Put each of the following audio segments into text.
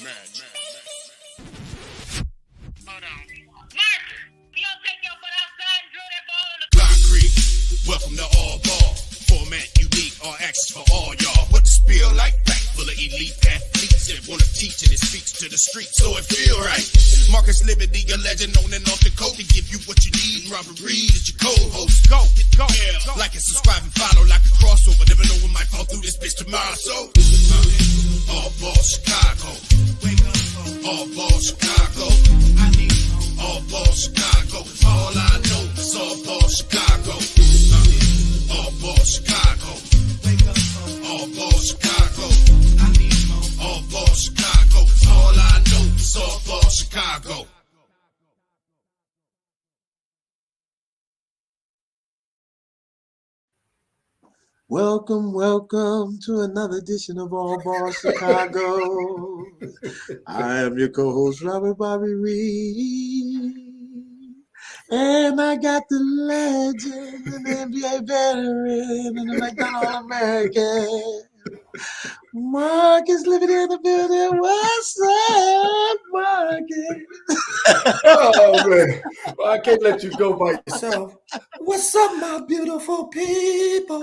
Hold on. Marcus, you don't take your foot outside and drill that ball in the Concrete, welcome to All Ball. Format unique, all access for all y'all. What the spiel like? Back full of elite athletes that wanna teach and it speaks to the streets, so it feel right. Marcus Liberty, a legend on and off the court to give you what you need. Robert Reed is your co-host. Go. Yeah. Like and subscribe and follow like a crossover. Never know when might fall through this bitch tomorrow. So, All Ball Chicago. All Ball Chicago. All Ball Chicago. All I know is All Ball Chicago. All Ball Chicago. All Ball Chicago. All Ball Chicago. All I know is All Ball Chicago. Welcome to another edition of All Ball Chicago. I am your co-host, Robert Bobby Reed. And I got the legend, an NBA veteran, and a McDonald All-American. Marcus living in the building. What's up, Marcus? Oh, man. Well, I can't let you go by yourself. What's up, my beautiful people?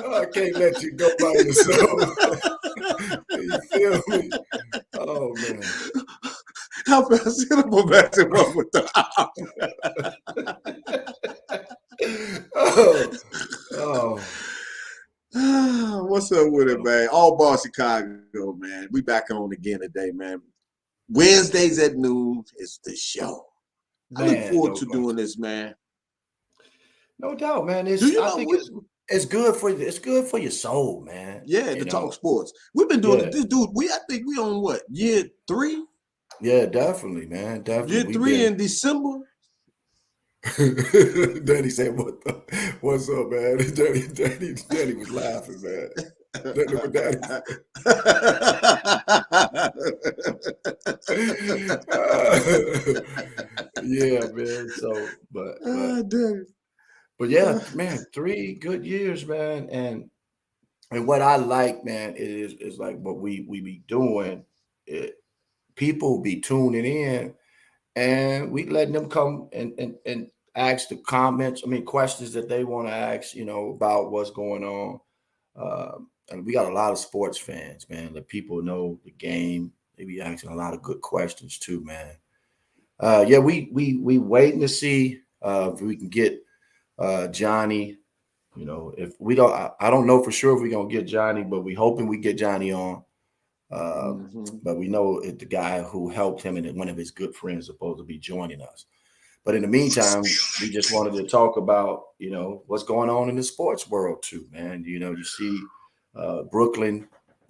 I can't let you go by yourself. You feel me? Oh, man. How fast can I go back to one with the What's up with it, man? All Ball Chicago, man. We back on again today, man. Wednesdays at noon is the show. I look forward to doing this, man. No doubt, man. It's good for you. It's good for your soul, man. Yeah, to talk sports. We've been doing this, dude. I think we on what, year 3? Yeah, definitely, man. Definitely. Year 3 in December. Danny said, "What's up, man?" Danny was laughing, man. Yeah, man. So, but yeah, man, 3 good years, man. And what I like, man, is like what we be doing. People be tuning in, and we letting them come and ask the questions that they want to ask, about what's going on. And we got a lot of sports fans, man. Let people know the game. They be asking a lot of good questions too, man. We waiting to see if we can get Johnny. If we don't, I don't know for sure if we're gonna get Johnny, but we hoping we get Johnny on. But we know the guy who helped him and one of his good friends is supposed to be joining us. But in the meantime, we just wanted to talk about, what's going on in the sports world too, man. You see Brooklyn,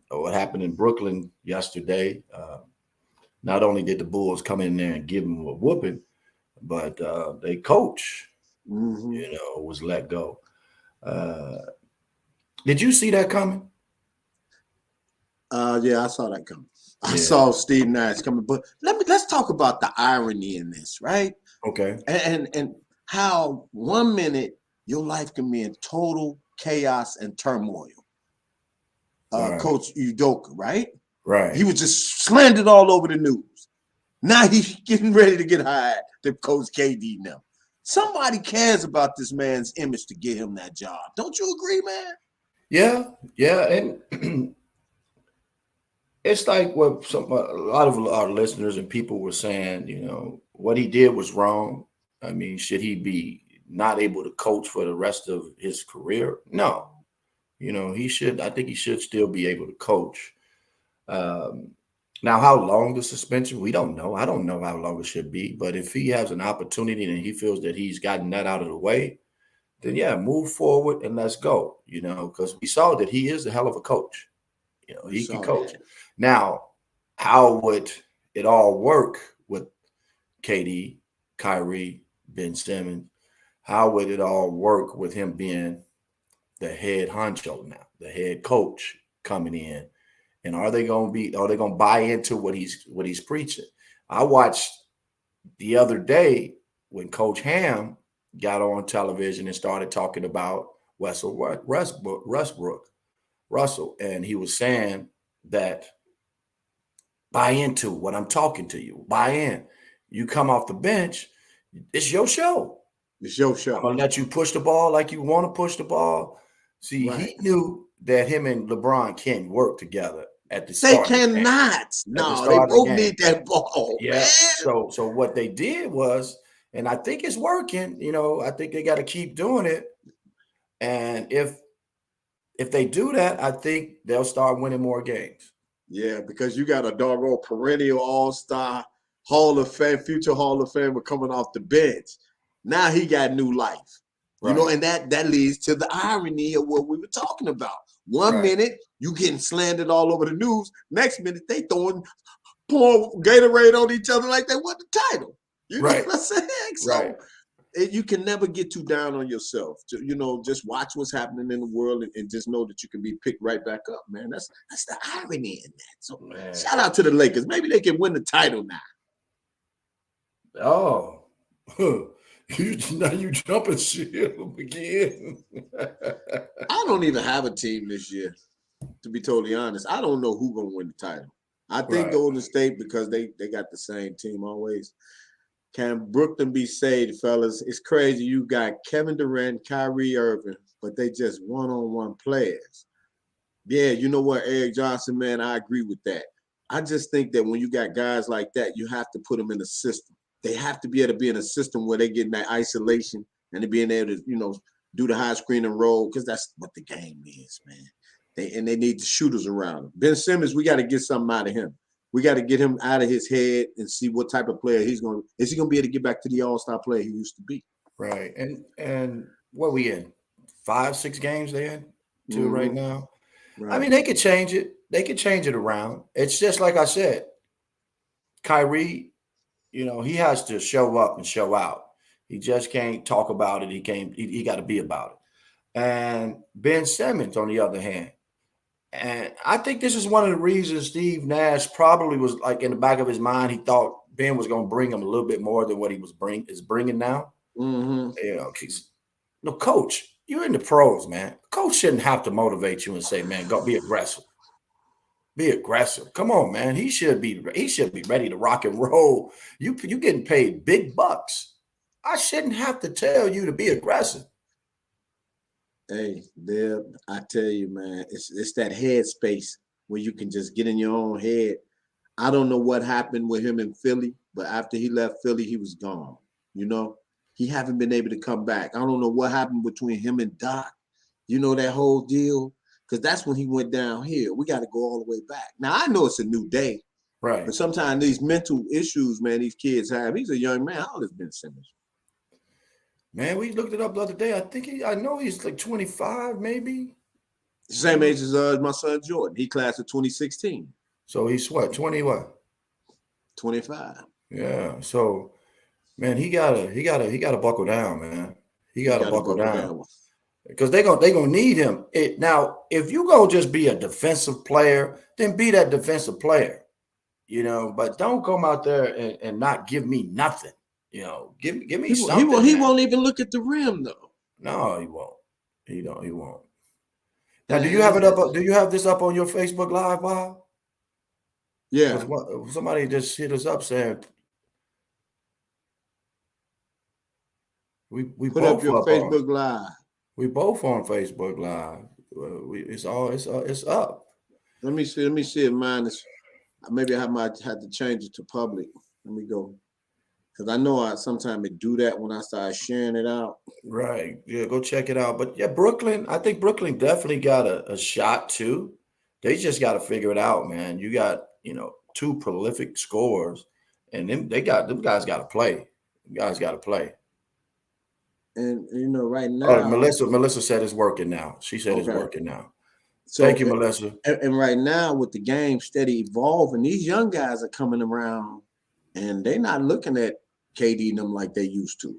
what happened in Brooklyn yesterday. Not only did the Bulls come in there and give them a whooping, but their coach, was let go. Did you see that coming? Yeah, I saw that coming. I saw Steve Nash coming, but let's talk about the irony in this, right? Okay. And how 1 minute your life can be in total chaos and turmoil. Right. Coach Udoka, right? Right. He was just slandered all over the news. Now he's getting ready to get hired to coach KD now. Somebody cares about this man's image to get him that job. Don't you agree, man? Yeah, and it's like what a lot of our listeners and people were saying, what he did was wrong. I mean, should he be not able to coach for the rest of his career? No. I think he should still be able to coach. Now, how long the suspension? We don't know. I don't know how long it should be. But if he has an opportunity and he feels that he's gotten that out of the way, then yeah, move forward and let's go. Because we saw that he is a hell of a coach. He can coach. That. Now, how would it all work with KD, Kyrie, Ben Simmons? How would it all work with him being the head honcho now, the head coach coming in? And are they going to buy into what he's preaching? I watched the other day when Coach Ham got on television and started talking about Russell, and he was saying that buy into what I'm talking to you. Buy in. You come off the bench, it's your show. It's your I'm show. gonna let you push the ball like you want to push the ball. See, Right. he knew that him and LeBron can't work together at the They start. of the game. cannot. No, they start of the both game. need that ball, Yeah. man. So what they did was, and I think it's working. I think they got to keep doing it. And if they do that, I think they'll start winning more games. Yeah, because you got a doggone perennial all-star, Hall of Fame, future Hall of Famer coming off the bench. Now he got new life. Right. And that leads to the irony of what we were talking about. One Right. minute you getting slandered all over the news. Next minute they pouring Gatorade on each other like they won the title. You know Right. what I'm saying? So Right. you can never get too down on yourself. Just watch what's happening in the world and just know that you can be picked right back up, man. That's the irony in that. So Man. shout out to the Lakers. Maybe they can win the title now. Oh, now you jumping ship again. I don't even have a team this year, to be totally honest. I don't know who's gonna win the title. I think Right. Golden State, because they got the same team always. Can Brooklyn be saved, fellas? It's crazy. You got Kevin Durant, Kyrie Irving, but they just one-on-one players. Yeah, you know what, Eric Johnson, man, I agree with that. I just think that when you got guys like that, you have to put them in a system. They have to be able to be in a system where they get in that isolation and they're being able to, do the high screen and roll, because that's what the game is, man. They need the shooters around him. Ben Simmons, we got to get something out of him. We got to get him out of his head and see what type of player is he going to be able to get back to the all-star player he used to be. Right. And what we in? 5-6 games they in to right now. Right. I mean, they could change it. They could change it around. It's just like I said, Kyrie, he has to show up and show out. He just can't talk about it. He got to be about it. And Ben Simmons, on the other hand, and I think this is one of the reasons Steve Nash probably was like in the back of his mind, he thought Ben was going to bring him a little bit more than what he was bringing now. Mm-hmm. Coach, you're in the pros, man. Coach shouldn't have to motivate you and say, man, go be aggressive. Be aggressive. Come on, man. He should be ready to rock and roll. You getting paid big bucks. I shouldn't have to tell you to be aggressive. Hey, Deb, I tell you, man, it's that head space where you can just get in your own head. I don't know what happened with him in Philly, but after he left Philly, he was gone. He haven't been able to come back. I don't know what happened between him and Doc. That whole deal, because that's when he went down here. We got to go all the way back. Now, I know it's a new day, right? But sometimes these mental issues, man, these kids have. He's a young man. How old is Ben Simmons? Man, we looked it up the other day. I know he's like 25, maybe. Same age as my son Jordan. He class of 2016. So he's what, 20 what? 25. Yeah. So, man, he gotta buckle down, man. He gotta buckle down. Because they're gonna need him. Now, if you go just be a defensive player, then be that defensive player. But don't come out there and not give me nothing. Give me something. He won't even look at the rim though. No, he won't. He won't. Now, do you have it up? Do you have this up on your Facebook Live, Bob? Yeah. Somebody just hit us up saying we put both up your Facebook Live. We both on Facebook Live. It's up. Let me see if mine is. Maybe I might have to change it to public. Let me go. Because I know sometimes it do that when I start sharing it out. Right. Yeah, go check it out. But yeah, Brooklyn, I think Brooklyn definitely got a shot too. They just got to figure it out, man. You got, two prolific scorers, and them guys got to play. Them guys got to play. And right now, Melissa said it's working now. She said it's working now. So, thank you, Melissa. And right now, with the game steady evolving, these young guys are coming around, and they're not looking at KD and them like they used to.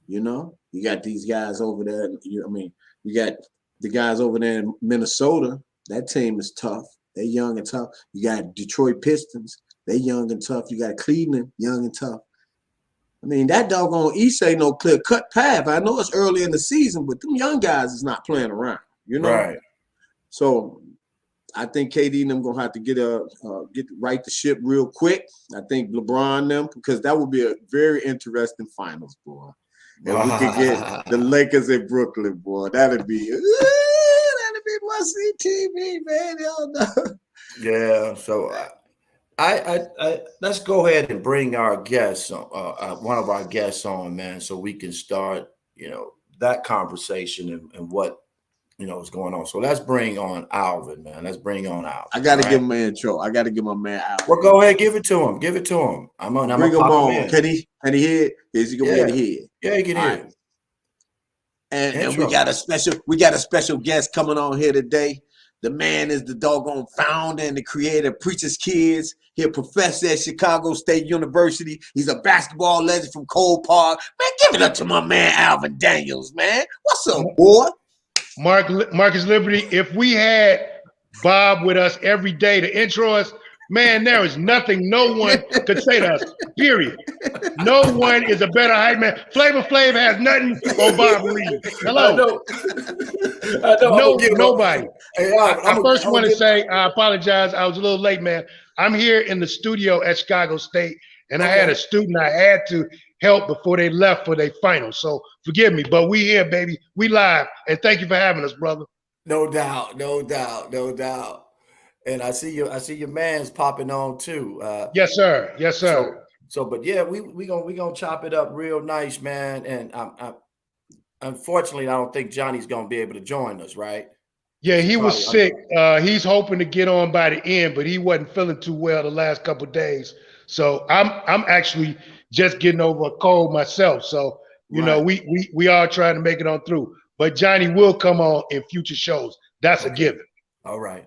You got these guys over there. You got the guys over there in Minnesota. That team is tough. They're young and tough. You got Detroit Pistons. They're young and tough. You got Cleveland, young and tough. I mean, that doggone East ain't no clear cut path. I know it's early in the season, but them young guys is not playing around, you know? Right. So I think KD and them gonna have to get right the ship real quick. I think LeBron them, because that would be a very interesting finals, boy. And we could get the Lakers in Brooklyn, boy. That'd be must-see TV, man. Hell no. Yeah. So I let's go ahead and bring our guests, one of our guests on, man, so we can start, that conversation and what, is going on. So let's bring on Alvin, man. Let's bring on Alvin. I got to give him an intro. I got to give my man Alvin. Well, go ahead. Give it to him. Give it to him. I'm bring him on. Can he hear it? Is he going to be able to hear it? Yeah, he can hear it. And we got a special guest coming on here today. The man is the doggone founder and the creator of Preacher's Kids. He's a professor at Chicago State University. He's a basketball legend from Cole Park. Man, give it up to my man Alvin Daniels, man. What's up, boy? Marcus Liberty, if we had Bob with us every day to intro us, man, there is nothing no one could say to us, period. No one is a better hype man. Flavor Flav has nothing on Bob Reed. Hello. I know. Nobody. Hey, I first want to say, I apologize. I was a little late, man. I'm here in the studio at Chicago State, and I had a student I had to help before they left for their final. So forgive me, but we here, baby. We live, and thank you for having us, brother. No doubt. And I see your man's popping on too. Yes, sir. So, but yeah, we gonna chop it up real nice, man. And I unfortunately, I don't think Johnny's gonna be able to join us, right? Yeah, he was sick. He's hoping to get on by the end, but he wasn't feeling too well the last couple of days. So I'm actually just getting over a cold myself. So we are trying to make it on through. But Johnny will come on in future shows. That's a given. All right.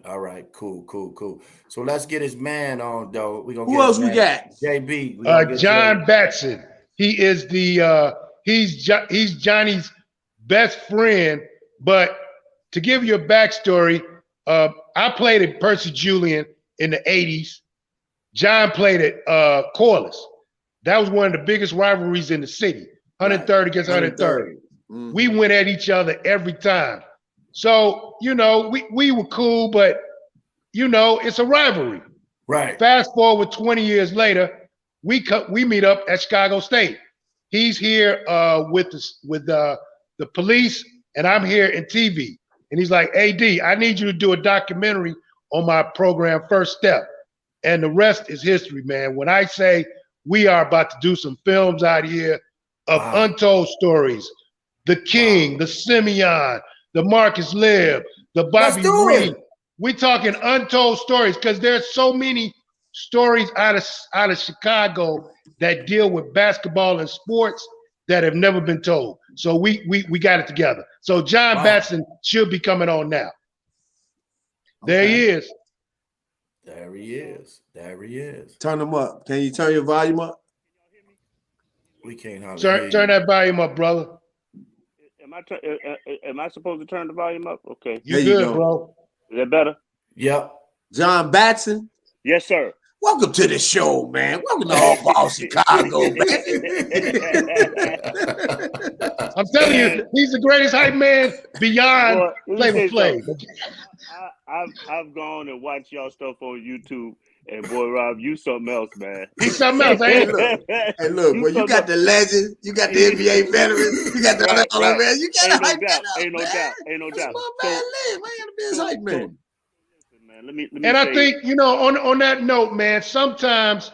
Cool. So let's get his man on, though. Who else we got? JB. John Batson. He is he's Johnny's best friend. But to give you a backstory, I played at Percy Julian in the 80s. John played at Corliss. That was one of the biggest rivalries in the city. 103rd against 103rd. Mm-hmm. We went at each other every time. So, we were cool, but, it's a rivalry. Right. Fast forward 20 years later, we meet up at Chicago State. He's here with the police, and I'm here in TV. And he's like, AD, I need you to do a documentary on my program, First Step. And the rest is history, man. When I say we are about to do some films out here of untold stories, the King, the Simeon, the Marcus Libb, the Bobby Reed. We're talking untold stories because there's so many stories out of Chicago that deal with basketball and sports that have never been told. So we got it together. So John Batson should be coming on now. There he is. There he is. Turn him up. Can you turn your volume up? We can't hardly turn that volume up, brother. Am I supposed to turn the volume up? Okay. You good, bro. Is that better? Yep. John Batson. Yes, sir. Welcome to the show, man. Welcome to All Ball Chicago, man. I'm telling you, he's the greatest hype man beyond Flavor Flav. I've gone and watched y'all stuff on YouTube, and boy, Rob, you something else, man. He's something else, ain't it? Hey, look, boy, you got the legends, you got the NBA veterans, you got the other man. You got the hype man. Ain't no doubt. That's my man. I gotta be his hype man. Let me and I think, on that note, man, sometimes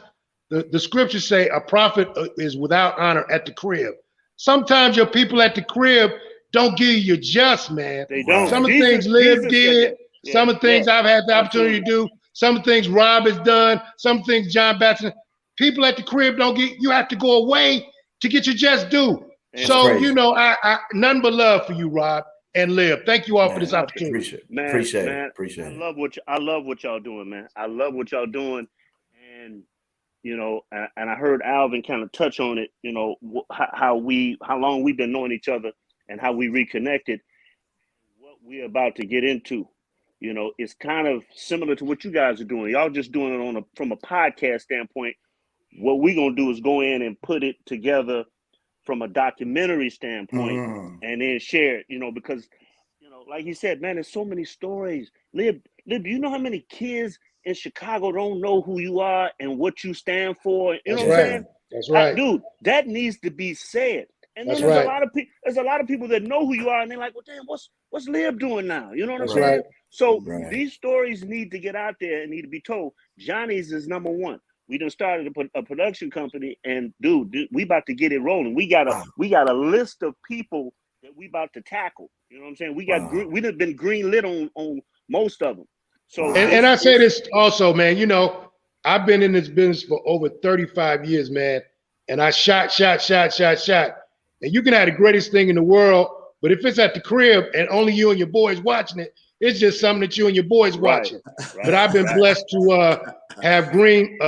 the scriptures say a prophet is without honor at the crib. Sometimes your people at the crib don't give you just, man. They don't. Some of the things Liv did, some of the things I've had the opportunity to do, some of the things Rob has done, some things John Batson. People at the crib don't get, you have to go away to get your just due. That's so, crazy. I none but love for you, Rob and Liv. Thank you all for this opportunity. Appreciate it. I love what y'all doing, man. I love what y'all doing. And, and I heard Alvin kind of touch on it, how long we've been knowing each other and how we reconnected. What we're about to get into, it's kind of similar to what you guys are doing. Y'all just doing it from a podcast standpoint. what we're gonna do is go in and put it together from a documentary standpoint, and then share it. Because like you said, man, there's so many stories. Lib, you know how many kids in Chicago don't know who you are and what you stand for? You know what I'm saying? That's right. Dude, that needs to be said. And then That's there's right. a lot of people that know who you are, and they're like, well, damn, what's Lib doing now? You know what I'm That's saying? right. So Right. these stories need to get out there and need to be told. Johnny's is number one. We done started a production company, and dude, we about to get it rolling. We got a list of people that we about to tackle. You know what I'm saying? We got we done been green lit on most of them. So and I say this also, man. I've been in this business for over 35 years, man, and I shot. And you can have the greatest thing in the world, but if it's at the crib and only you and your boys watching it, it's just something that you and your boys watching. Right. But I've been blessed to have green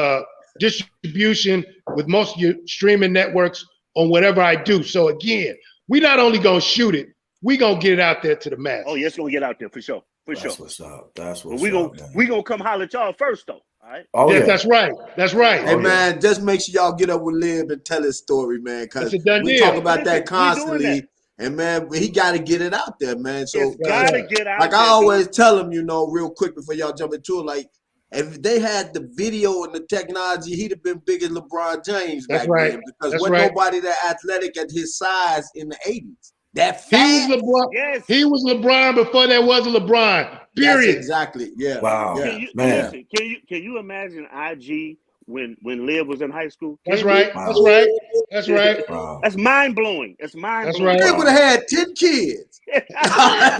distribution with most of your streaming networks on whatever I do. So again, we not only gonna shoot it, we gonna get it out there to the masses. Oh, yeah, it's gonna get out there for sure. That's what's up. That's what's but up. we gonna come holler at y'all first, though. All right. Oh, yes, yeah. that's right. That's right. Hey, man, just make sure y'all get up with Lib and tell his story, man, because It's a done we deal. talk about that Listen, we doing constantly. that. And, man, he got to get it out there, man. So, It's gotta get out like there. I always tell him, real quick before y'all jump into it, like, if they had the video and the technology, he'd have been big as LeBron James That's back right. then. Because That's wasn't right. nobody that athletic at his size in the 80s. That He fast. was LeBron. Yes. He was LeBron before there was a LeBron. Period. That's exactly. Yeah. Wow. Yeah. Can you man. listen? Can you imagine IG when Liv was in high school? That's Can you right. Wow. That's right. That's right. Wow. That's mind blowing. It's mind That's blowing. right. They would have had 10 kids.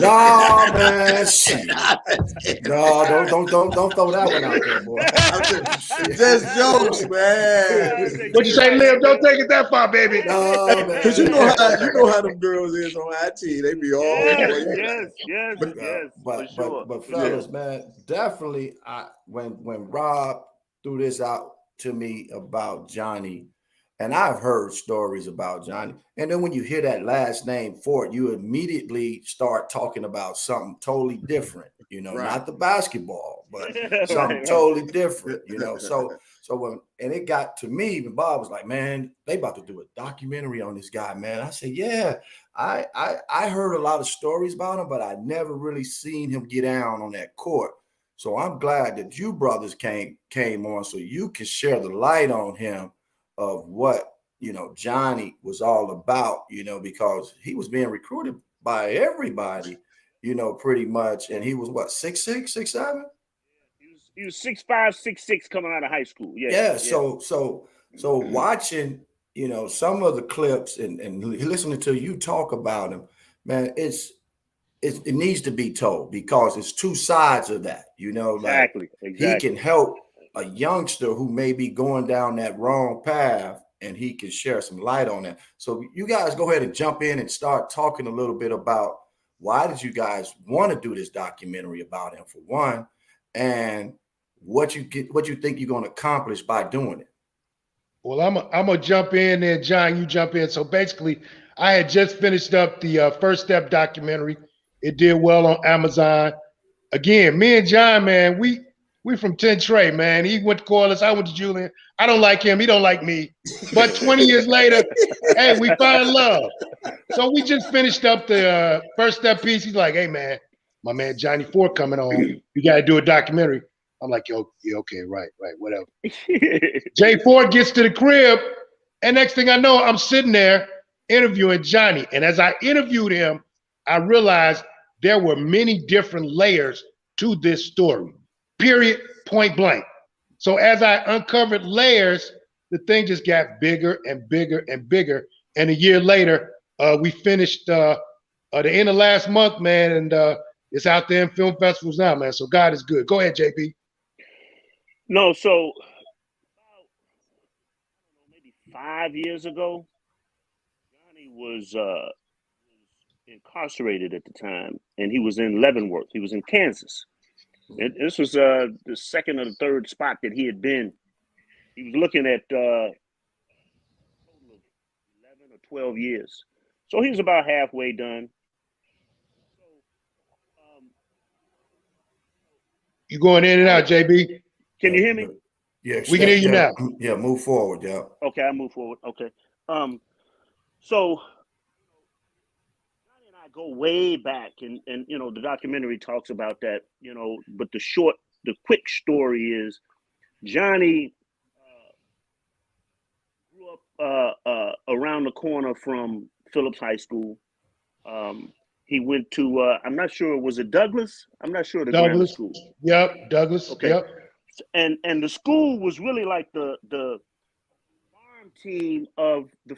No, man. Shit. No, don't throw that one out there, boy. Just jokes, man. What you say, Liv? Don't take it that far, baby. No, man. Because you know how them girls is on IT. They be all Yes, But for sure. but fellas, man, definitely. When Rob threw this out to me about Johnny, and I've heard stories about Johnny, and then when you hear that last name Fort, you immediately start talking about something totally different. Not the basketball, but something Right. totally different. So when it got to me, when Bob was like, "Man, they about to do a documentary on this guy," man. I said, "Yeah, I heard a lot of stories about him, but I never really seen him get down on that court." So I'm glad that you brothers came on so you can share the light on him of what Johnny was all about, because he was being recruited by everybody, pretty much, and he was what 6'6", 6'7"? He was 6'5", 6'6" coming out of high school. Yeah. So watching, some of the clips and listening to you talk about him, man, it needs to be told because it's two sides of that, Exactly. He can help a youngster who may be going down that wrong path, and he can share some light on that. So you guys go ahead and jump in and start talking a little bit about why did you guys want to do this documentary about him, for one, and what you think you're going to accomplish by doing it. Well, I'm gonna jump in there, John. You jump in. So basically, I had just finished up the First Step documentary. It did well on Amazon. Again, me and John, man, we from Tentrey, man. He went to Corliss, I went to Julian. I don't like him. He don't like me. But 20 years later, hey, we found love. So we just finished up the First Step piece. He's like, hey, man, my man Johnny Fort coming on. You got to do a documentary. I'm like, yo, yeah, okay, right, whatever. Jay Ford gets to the crib, and next thing I know, I'm sitting there interviewing Johnny. And as I interviewed him, I realized there were many different layers to this story, period, point blank. So as I uncovered layers, the thing just got bigger and bigger and bigger. And a year later, we finished the end of last month, man, and it's out there in film festivals now, man. So God is good. Go ahead, JP. No, so about maybe 5 years ago, Johnny was incarcerated at the time, and he was in Leavenworth. He was in Kansas. This was the second or the third spot that he had been. He was looking at a total of 11 or 12 years. So he was about halfway done. You going in and out, JB? Can you hear me? Yeah, We can hear you now. Yeah, move forward. Yeah. Okay, I move forward. Okay. So Johnny and I go way back, and you know the documentary talks about that. You know, but the quick story is Johnny grew up around the corner from Phillips High School. He went to I'm not sure, was it Douglas? I'm not sure, the grammar Douglas. school. Yep. Douglas. Okay. Yep. And the school was really like the farm team of the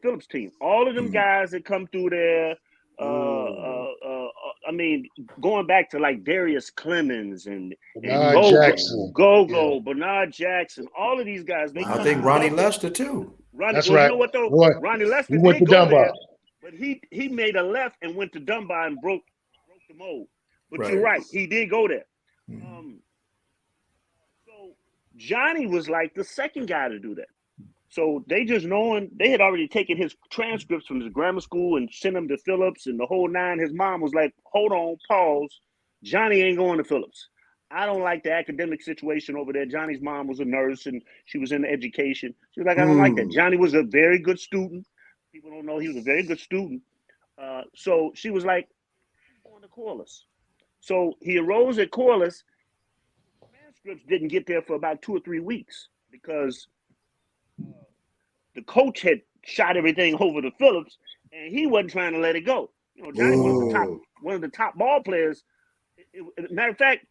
Phillips team. All of them guys that come through there. I mean, going back to like Darius Clemens and Bernard Jackson. Bernard Jackson, all of these guys. They I think Ronnie Lester too. That's right. You know what though? Boy, Ronnie Lester he went did to go Dunbar. there, but he made a left and went to Dunbar and broke the mold. But Right. you're right, he did go there. Mhm. So Johnny was like the second guy to do that. So they just knowing they had already taken his transcripts from his grammar school and sent them to Phillips and the whole nine. His mom was like, "Hold on, pause. Johnny ain't going to Phillips. I don't like the academic situation over there." Johnny's mom was a nurse and she was in education. She was like, "I don't like that." Johnny was a very good student. People don't know he was a very good student. So she was like, "I'm going to Corliss." So he arose at Corliss. Transcripts didn't get there for about 2 or 3 weeks because the coach had shot everything over to Phillips, and he wasn't trying to let it go. You know, Johnny was one of the top ball players. Matter of fact,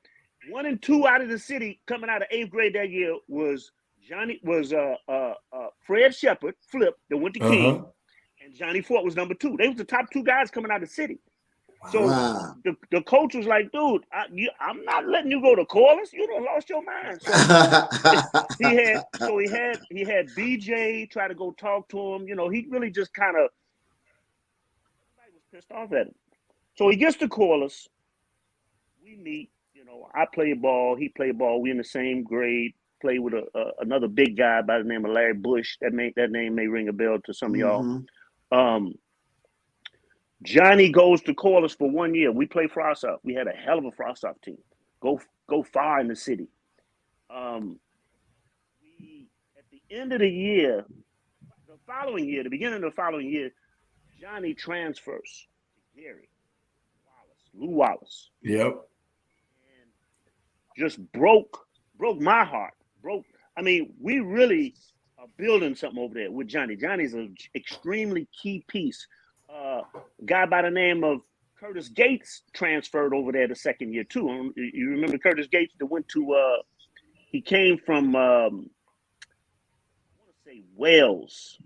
1 and 2 out of the city coming out of 8th grade that year was Fred Shepard, Flip, that went to King, and Johnny Fort was number 2. They was the top 2 guys coming out of the city. So the coach was like, "Dude, I'm not letting you go to Corliss. You done lost your mind." So he had BJ try to go talk to him. You know, he really just kind of, everybody was pissed off at him. So he gets to Corliss. We meet. You know, I play ball. He played ball. We in the same grade. Play with another big guy by the name of Larry Bush. That name may ring a bell to some of y'all. Johnny goes to Corliss for 1 year. We play frost-off. We had a hell of a frost-off team. Go far in the city. At the end of the year, the beginning of the following year, Johnny transfers to Gary Lou Wallace. Yep. And just broke my heart. I mean, we really are building something over there with Johnny. Johnny's an extremely key piece. A guy by the name of Curtis Gates transferred over there the second year too. You remember Curtis Gates that went to he came from I want to say Wales.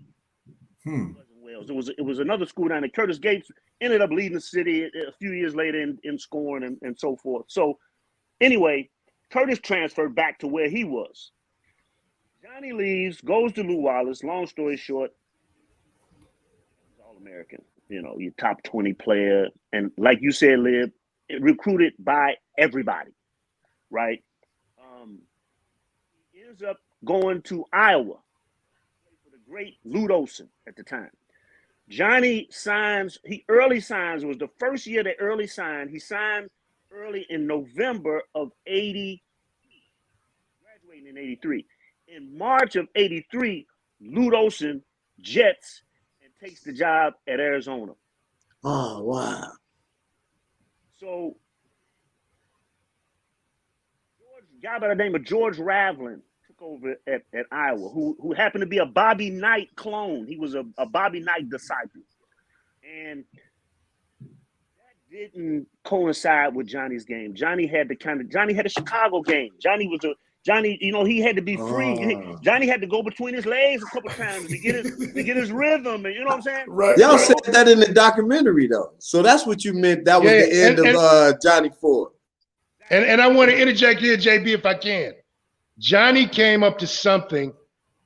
It wasn't Wales. It was another school down there. Curtis Gates ended up leading the city a few years later in scoring and so forth. So anyway, Curtis transferred back to where he was. Johnny leaves, goes to Lou Wallace. Long story short, he's All-American. You know, your top 20 player. And like you said, Lib, recruited by everybody, right? He ends up going to Iowa for the great Lute Olson at the time. Johnny early signs, it was the first year that early signed. He signed early in November of 80, graduating in 83. In March of 83, Lute Olson jets and takes the job at Arizona. Oh, wow. So, a guy by the name of George Ravlin took over at Iowa, who happened to be a Bobby Knight clone. He was a Bobby Knight disciple. And that didn't coincide with Johnny's game. Johnny had a Chicago game. Johnny, you know, he had to be free. Johnny had to go between his legs a couple times to get his rhythm, and you know what I'm saying? Right. Y'all said that in the documentary though, so that's what you meant. That was the end of Johnny Ford. And I want to interject here, JB, if I can. Johnny came up to something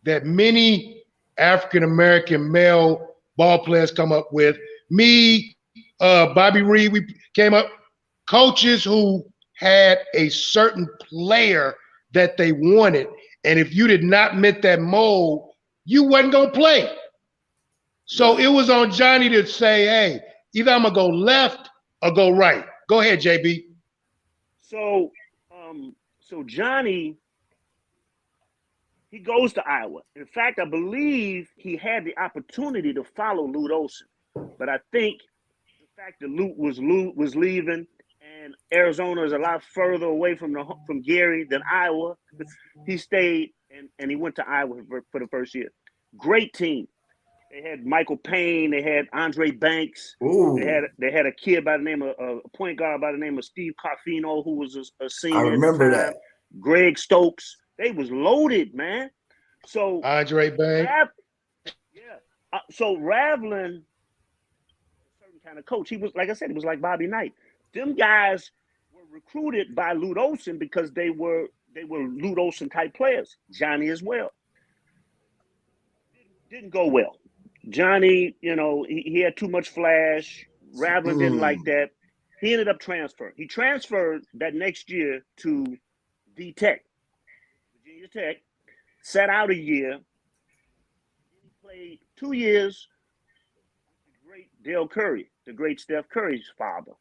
that many African-American male ball players come up with. Me, Bobby Reed, we came up. Coaches who had a certain player that they wanted, and if you did not meet that mold, you wasn't going to play. So it was on Johnny to say, hey, either I'm going to go left or go right. Go ahead, JB. So Johnny He goes to Iowa. In fact, I believe he had the opportunity to follow Lute Olson, but I think the fact that Lute was leaving, and Arizona is a lot further away from Gary than Iowa, he stayed and he went to Iowa for the first year. Great team. They had Michael Payne. They had Andre Banks. Ooh. They had a kid by the name of a point guard by the name of Steve Carfino, who was a senior. I remember that. Greg Stokes. They was loaded, man. So Andre Banks. So Ravlin, a certain kind of coach. He was, like I said, he was like Bobby Knight. Them guys were recruited by Lute Olson because they were Lute Olson type players. Johnny as well. Didn't go well. Johnny, he had too much flash. Ravlin didn't like that. He ended up transferring. He transferred that next year to Tech, Virginia Tech, sat out a year. He played 2 years with the great Dale Curry, the great Steph Curry's father.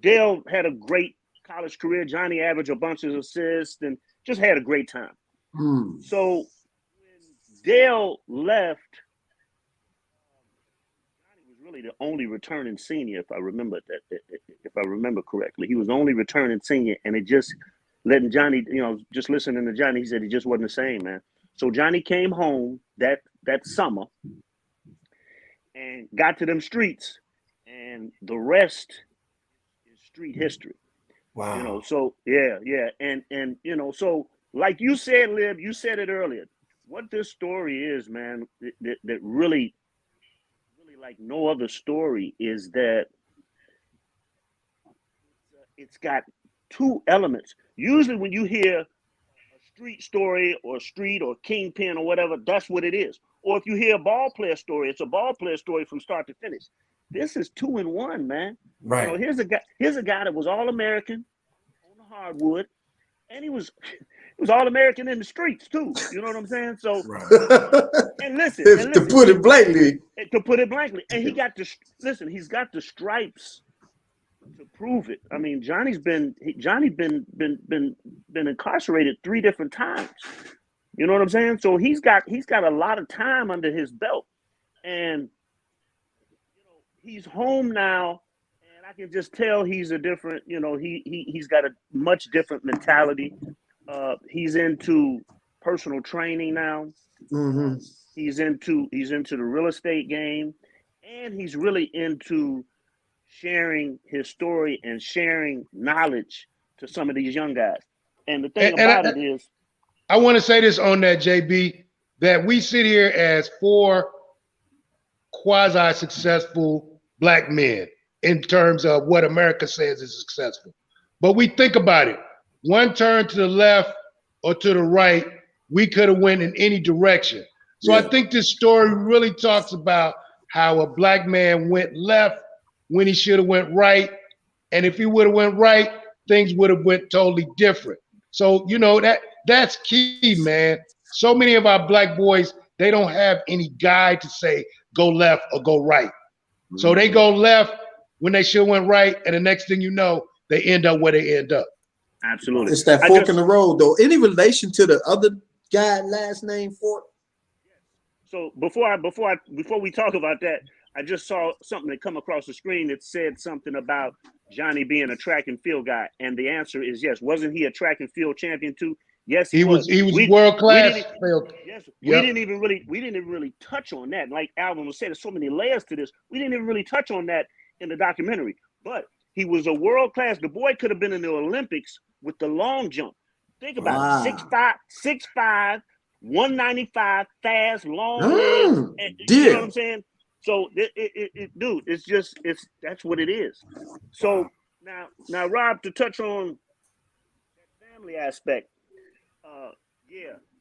Dale had a great college career. Johnny averaged a bunch of assists and just had a great time. So when Dale left, Johnny was really the only returning senior, if I remember correctly. He was the only returning senior, and it just letting Johnny, just listening to Johnny, he said he just wasn't the same, man. So Johnny came home that summer and got to them streets, and the rest is street history. Wow. So yeah. And so like you said, Lib, you said it earlier. What this story is, man, that really like no other story is that it's got two elements. Usually when you hear a street story or street or kingpin or whatever, that's what it is. Or if you hear a ball player story, it's a ball player story from start to finish. This is 2 in 1, man. Right. Here's a guy that was All-American on the hardwood, and he was All-American in the streets too. You know what I'm saying? So, and listen, to put it blankly, and he's got the stripes to prove it. I mean, Johnny's been incarcerated 3 different times. You know what I'm saying? So he's got a lot of time under his belt, and he's home now, and I can just tell he's a different. He's got a much different mentality. He's into personal training now. Mm-hmm. He's into the real estate game, and he's really into sharing his story and sharing knowledge to some of these young guys. And the thing about it is, I want to say this on that, JB, that we sit here as 4 quasi-successful black men in terms of what America says is successful. But we think about it. One turn to the left or to the right, we could have went in any direction. So I think this story really talks about how a black man went left when he should have went right. And if he would have went right, things would have went totally different. So, that's key, man. So many of our black boys, they don't have any guide to say go left or go right. So they go left when they should have went right, and the next thing you know, they end up where they end up. Absolutely. It's that fork in the road, though. Any relation to the other guy last name Fork? So before we talk about that, I just saw something that come across the screen that said something about Johnny being a track and field guy, and the answer is yes. Wasn't he a track and field champion too? Yes, he was. He was world class. We didn't even really touch on that. Like Alvin was saying, there's so many layers to this. We didn't even really touch on that in the documentary. But he was a world class. The boy could have been in the Olympics with the long jump. Think about it. 6'5", 195, fast, long legs. And, you know what I'm saying? So, dude, that's what it is. So now, Rob, to touch on that family aspect,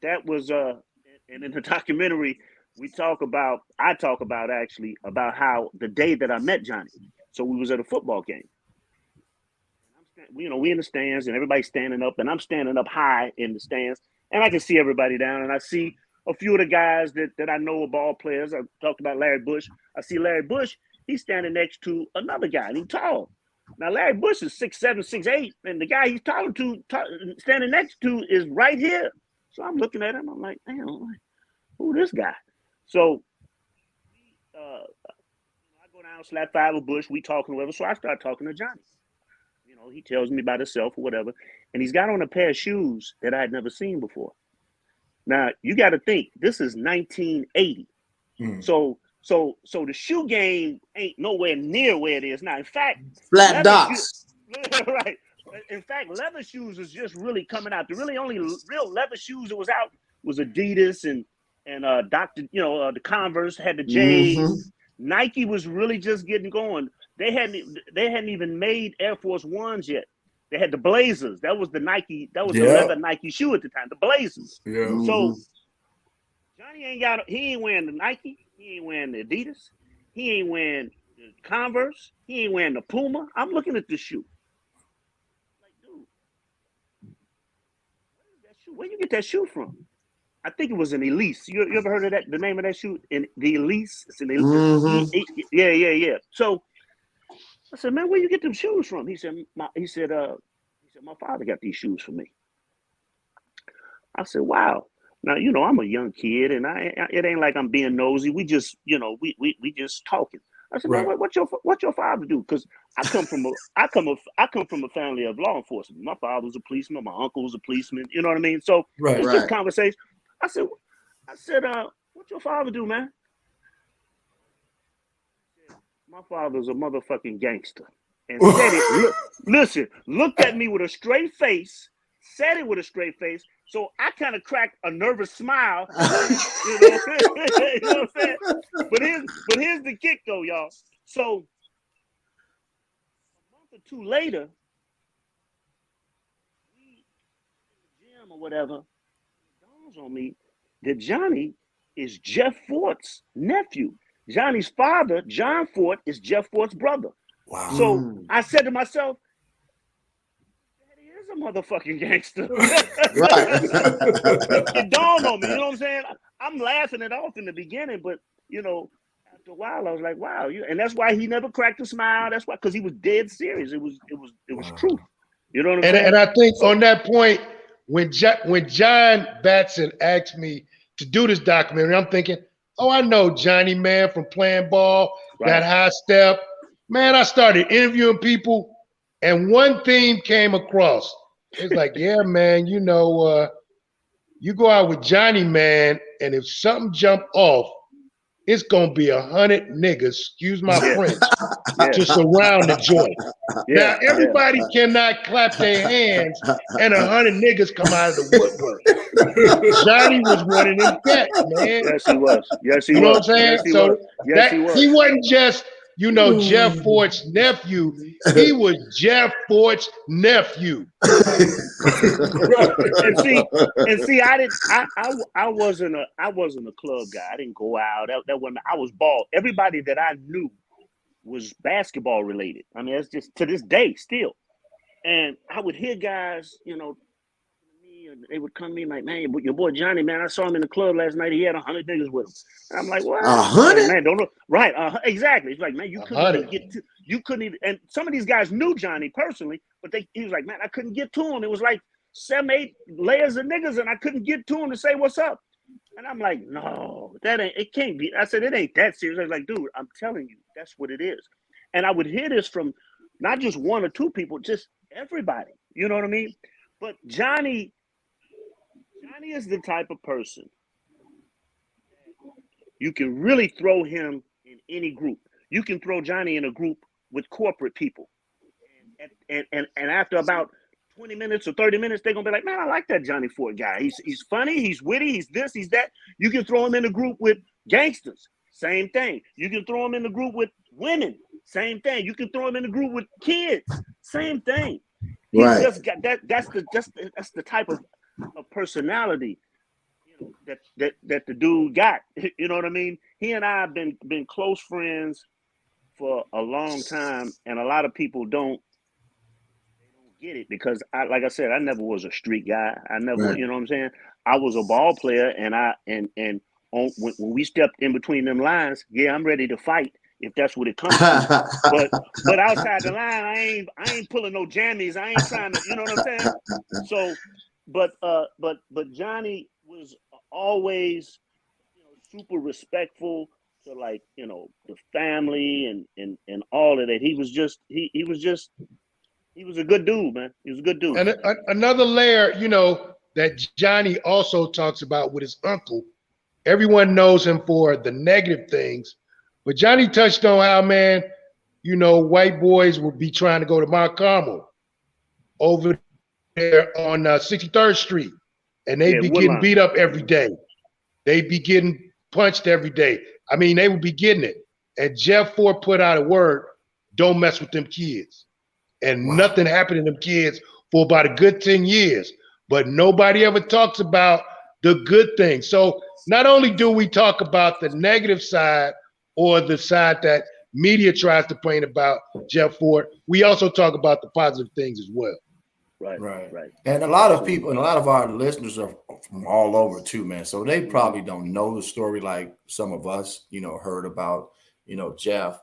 that was and in the documentary I talk about how the day that I met Johnny. So we was at a football game. We in the stands and everybody's standing up, and I'm standing up high in the stands, and I can see everybody down, and I see a few of the guys that I know are ball players. I talked about Larry Bush. I see Larry Bush. He's standing next to another guy, and he's tall. Now Larry Bush is 6'7", 6'8", and the guy he's talking to, standing next to, is right here. So I'm looking at him. I'm like, damn, who this guy? So I go down, slap five with Bush. We talking whatever. So I start talking to Johnny. You know, he tells me about himself or whatever, and he's got on a pair of shoes that I had never seen before. Now you got to think, this is 1980. So the shoe game ain't nowhere near where it is now. In fact, Flat Docs. Right. In fact, leather shoes is just really coming out. The really only real leather shoes that was out was Adidas and Dr. The Converse had the J's. Mm-hmm. Nike was really just getting going. They hadn't even made Air Force Ones yet. They had the Blazers. That was the Nike. That was the leather Nike shoe at the time. The Blazers. Yeah. Mm-hmm. So Johnny he ain't wearing the Nike. He ain't wearing the Adidas. He ain't wearing the Converse. He ain't wearing the Puma. I'm looking at this shoe. Like, dude, where you get that shoe from? I think it was an Elise. You ever heard of that? The name of that shoe? The Elise. It's an Elise. Mm-hmm. Yeah. So I said, man, where you get them shoes from? He said, my father got these shoes for me. I said, wow. Now, I'm a young kid, and it ain't like I'm being nosy. We just, we just talking. I said, man, what your father do? Because I come from a family of law enforcement. My father was a policeman. My uncle was a policeman. You know what I mean? So it's just conversation. I said, what your father do, man? My father's a motherfucking gangster. And said it. Looked at me with a straight face. Said it with a straight face. So I kind of cracked a nervous smile. You know what I'm saying? But here's the kick, though, y'all. So a month or two later, we in the gym or whatever, it dawns on me that Johnny is Jeff Fort's nephew. Johnny's father, John Fort, is Jeff Fort's brother. Wow. So I said to myself, Daddy is a motherfucking gangster. Right. It dawned on me, you know what I'm saying? I'm laughing it off in the beginning, but after a while I was like, wow. And that's why he never cracked a smile. That's why, because he was dead serious. It was truth. You know what I'm saying? And I think on that point, when John Batson asked me to do this documentary, I'm thinking, oh, I know Johnny, man, from playing ball, that high step. Man, I started interviewing people, and one theme came across. It's like, yeah, man, you go out with Johnny, man, and if something jump off, it's gonna be 100 niggas, excuse my French, to surround the joint. Now, everybody cannot clap their hands and 100 niggas come out of the woodwork. Johnny was one of them cats, man. Yes, he was. You know what I'm saying? He wasn't just, Jeff Fort's nephew. He was Jeff Fort's nephew. and see, I wasn't a club guy. I didn't go out. I was ball. Everybody that I knew was basketball related. I mean, that's just to this day still. And I would hear guys, they would come to me like, man, your boy Johnny, man, I saw him in the club last night. He had 100 niggas with him. And I'm like, what? 100? Man, don't know. Right. Exactly. It's like, man, you couldn't even, and some of these guys knew Johnny personally, but he was like, man, I couldn't get to him. It was like 7, 8 layers of niggas, and I couldn't get to him to say what's up. And I'm like, no, it can't be. I said, it ain't that serious. I was like, dude, I'm telling you, that's what it is. And I would hear this from not just one or two people, just everybody. You know what I mean? But Johnny is the type of person you can really throw him in any group. You can throw Johnny in a group with corporate people. And after about 20 minutes or 30 minutes, they're going to be like, man, I like that Johnny Fort guy. He's funny, he's witty, he's this, he's that. You can throw him in a group with gangsters. Same thing. You can throw him in the group with women. Same thing. You can throw him in the group with kids. Same thing. He's just got that. That's the type of personality that the dude got. You know what I mean? He and I have been close friends for a long time, and a lot of people don't get it because like I said, I never was a street guy. I never, you know what I'm saying? I was a ball player, and when we stepped in between them lines, I'm ready to fight. if that's what it comes to. But outside the line, I ain't pulling no jammies. I ain't trying to, you know what I'm saying? So, but Johnny was always, super respectful to, like, the family and all of that. He was a good dude, man. He was a good dude. And another layer, that Johnny also talks about with his uncle. Everyone knows him for the negative things, but Johnny touched on how, man, white boys would be trying to go to Mount Carmel over there on 63rd Street, and they'd be getting beat up every day. They'd be getting punched every day. I mean, they would be getting it. And Jeff Fort put out a word, don't mess with them kids. And nothing happened to them kids for about a good 10 years. But nobody ever talks about the good things. So not only do we talk about the negative side or the side that media tries to paint about Jeff Fort, we also talk about the positive things as well. Right. And a lot of people and a lot of our listeners are from all over too, man. So they probably don't know the story like some of us, heard about, Jeff.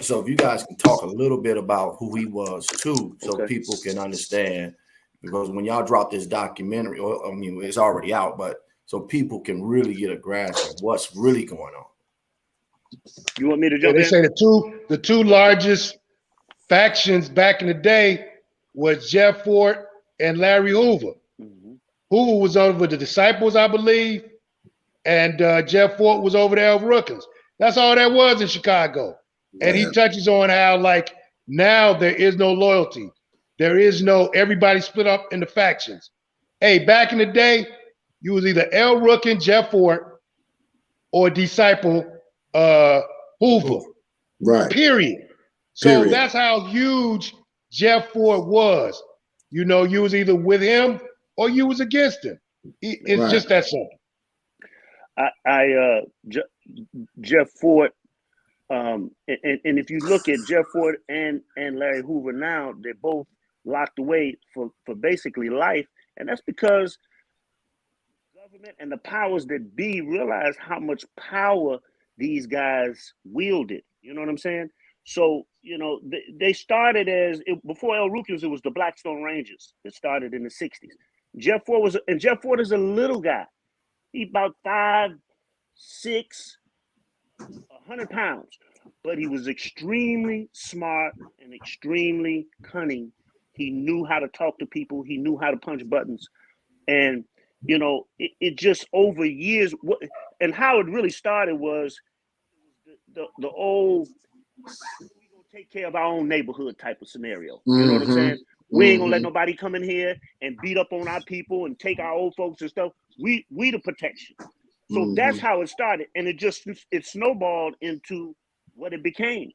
So if you guys can talk a little bit about who he was too, so people can understand, because when y'all drop this documentary, it's already out, but so people can really get a grasp of what's really going on. You want me to jump in? They say the two largest factions back in the day was Jeff Fort and Larry Hoover. Mm-hmm. Hoover was over the Disciples, I believe, and Jeff Fort was over there with Rookins. That's all that was in Chicago. And he touches on how, like, now there is no loyalty. There is no, everybody split up into factions. Hey, back in the day, you was either L. Rookin, Jeff Fort, or Disciple Hoover. Right. Period. So that's how huge Jeff Fort was. You was either with him or you was against him. It's just that simple. Jeff Fort, and if you look at Jeff Fort and Larry Hoover now, they're both locked away for basically life. And that's because government and the powers that be realized how much power these guys wielded. You know what I'm saying? So, they started before El Rukins, it was the Blackstone Rangers. It started in the 60s. Jeff Fort is a little guy. He about 5'6", 100 pounds. But he was extremely smart and extremely cunning. He knew how to talk to people. He knew how to punch buttons. And, it just over years, and how it really started was the old, we gonna take care of our own neighborhood type of scenario. You know what I'm saying? We ain't gonna let nobody come in here and beat up on our people and take our old folks and stuff. We the protection. So that's how it started. And it snowballed into what it became,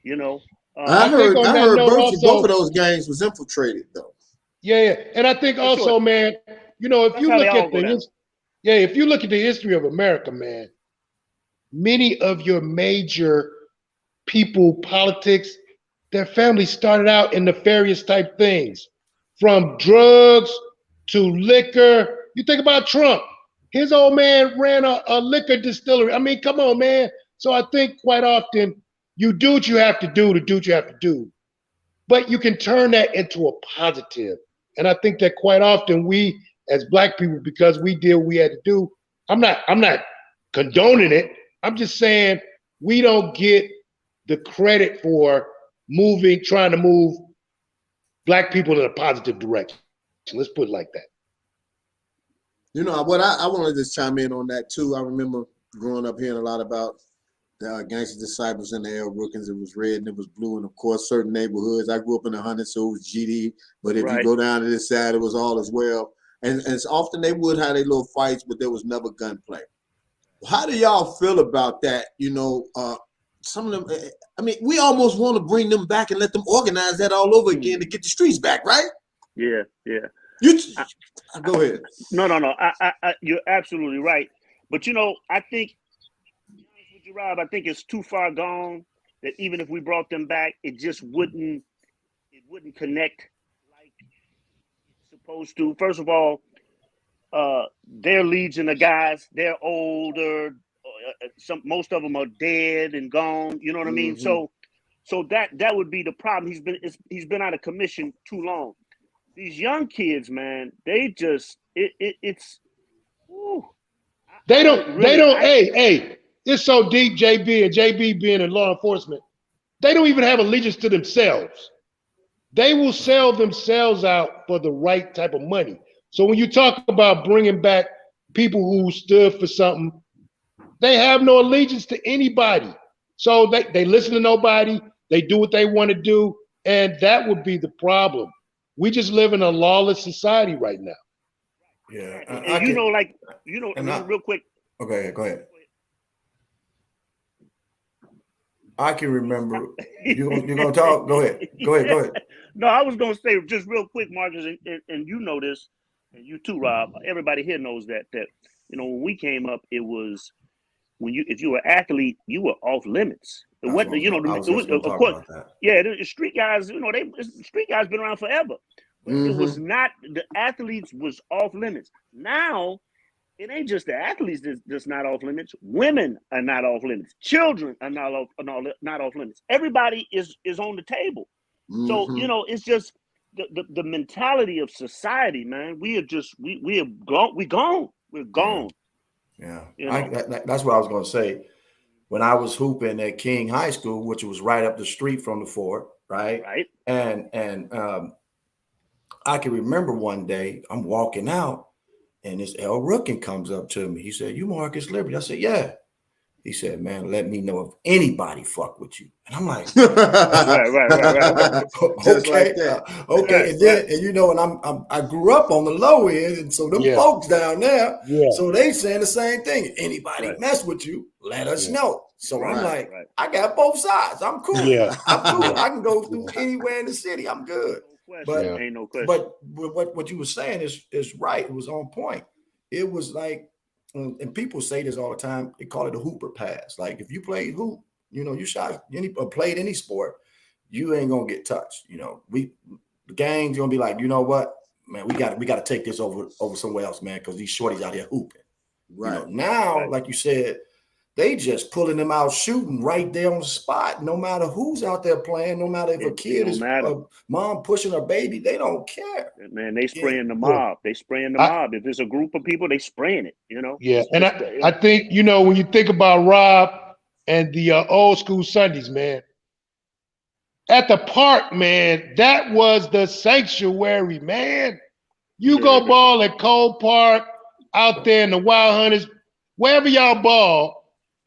I heard both of those gangs was infiltrated though. Yeah. And I think also, man, if you look at the history of America, man, many of your major people, politics, their families started out in nefarious type things, from drugs to liquor. You think about Trump. His old man ran a liquor distillery. I mean, come on, man. So I think quite often you do what you have to do to do what you have to do, but you can turn that into a positive. And I think that quite often we, as Black people, because we did what we had to do, I'm not condoning it. I'm just saying we don't get the credit for trying to move Black people in a positive direction. Let's put it like that. What I want to just chime in on that too. I remember growing up hearing a lot about the Gangster Disciples and the L. Rookins. It was red and it was blue, and of course certain neighborhoods. I grew up in the 100s, so it was GD. But if you go down to this side, it was all as well. And it's often they would have their little fights, but there was never gunplay. How do y'all feel about that? Some of them. I mean, we almost want to bring them back and let them organize that all over again to get the streets back, right? Yeah. Go ahead. No. You're absolutely right. But I think, to be honest with you, Rob, I think it's too far gone that even if we brought them back, it just wouldn't connect like it's supposed to. First of all, their legion of guys, they're older, most of them are dead and gone. You know what I mean? So that would be the problem. He's been out of commission too long. These young kids, man, they just it's. Whew, They don't. Hey, it's so deep, JB, and JB being in law enforcement. They don't even have allegiance to themselves. They will sell themselves out for the right type of money. So when you talk about bringing back people who stood for something, they have no allegiance to anybody. So they listen to nobody. They do what they want to do. And that would be the problem. We just live in a lawless society right now. Yeah. Real quick. Okay, go ahead. I can remember. You're gonna talk. Go ahead. No, I was gonna say just real quick, Marcus, and you know this, and you too, Rob. Everybody here knows that when we came up, it was if you were an athlete, you were off limits. Of course, the street guys. Street guys been around forever. But it was not the athletes was off limits. Now it ain't just the athletes that's not off limits. Women are not off limits. Children are not off limits. Everybody is on the table. So it's just the mentality of society, man. We are just we are gone. We're gone. Yeah, that's what I was gonna say. When I was hooping at King High School, which was right up the street from the fort, right? And I can remember one day I'm walking out. And this L. Rookin comes up to me. He said, "You Marcus Liberty?" I said, "Yeah." He said, "Man, let me know if anybody fuck with you." And I'm like, right. Okay, okay. And I grew up on the low end, and so them folks down there, so they saying the same thing. Anybody mess with you, let us know. So I'm like, I got both sides. I'm cool. I'm cool. I can go through anywhere in the city. I'm good. Ain't no question. But what you were saying is right. It was on point. It was like, and people say this all the time. They call it a hooper pass. Like if you played hoop, you shot or played any sport, you ain't gonna get touched. The gang's gonna be like, you know what, man, we got to take this over somewhere else, man, because these shorties out here hooping. Right now, like you said, they just pulling them out shooting right there on the spot. No matter who's out there playing, no matter if a kid is mom pushing her baby, they don't care. Man, they spraying the mob. They spraying the mob. If it's a group of people, they spraying it. Yeah, and I think when you think about Rob and the old school Sundays, man, at the park, man, that was the sanctuary, man. You go ball at Cole Park, out there in the Wild Hunters, wherever y'all ball.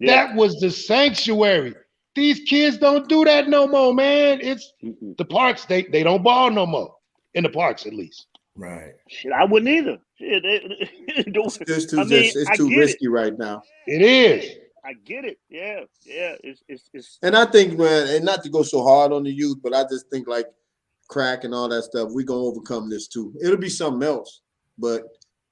That was the sanctuary. These kids don't do that no more, man. It's the parks. They don't ball no more in the parks, at least. Right. Shit, I wouldn't either. It's too risky right now. It is. I get it. Yeah. It's. And I think, man, and not to go so hard on the youth, but I just think like crack and all that stuff, we're gonna overcome this too. It'll be something else, but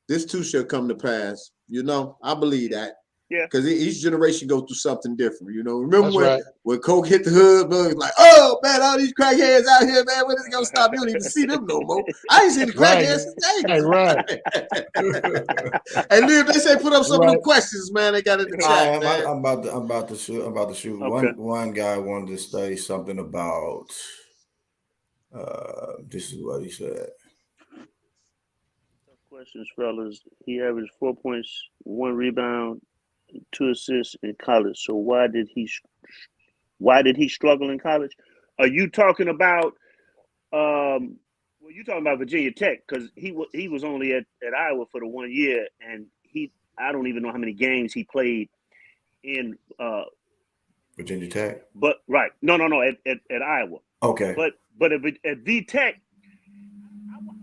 this too shall come to pass. I believe that. Yeah, because each generation goes through something different. Remember when Coke hit the hood, man, it was like, oh man, all these crackheads out here, man, when is it gonna stop? You don't even see them no more. I ain't seen the crackheads since days. Right. And then they say put up some of the questions, man. They got in the chat. I'm about to shoot. Okay. One guy wanted to say something about. This is what he said. Questions, fellas. He averaged 4 points, 1 rebound, 2 assists in college. So why did he struggle in college? Are you talking about you're talking about Virginia Tech, because he was only at Iowa for the 1 year, and I don't even know how many games he played in Virginia Tech. But no at Iowa. Okay. But at V Tech,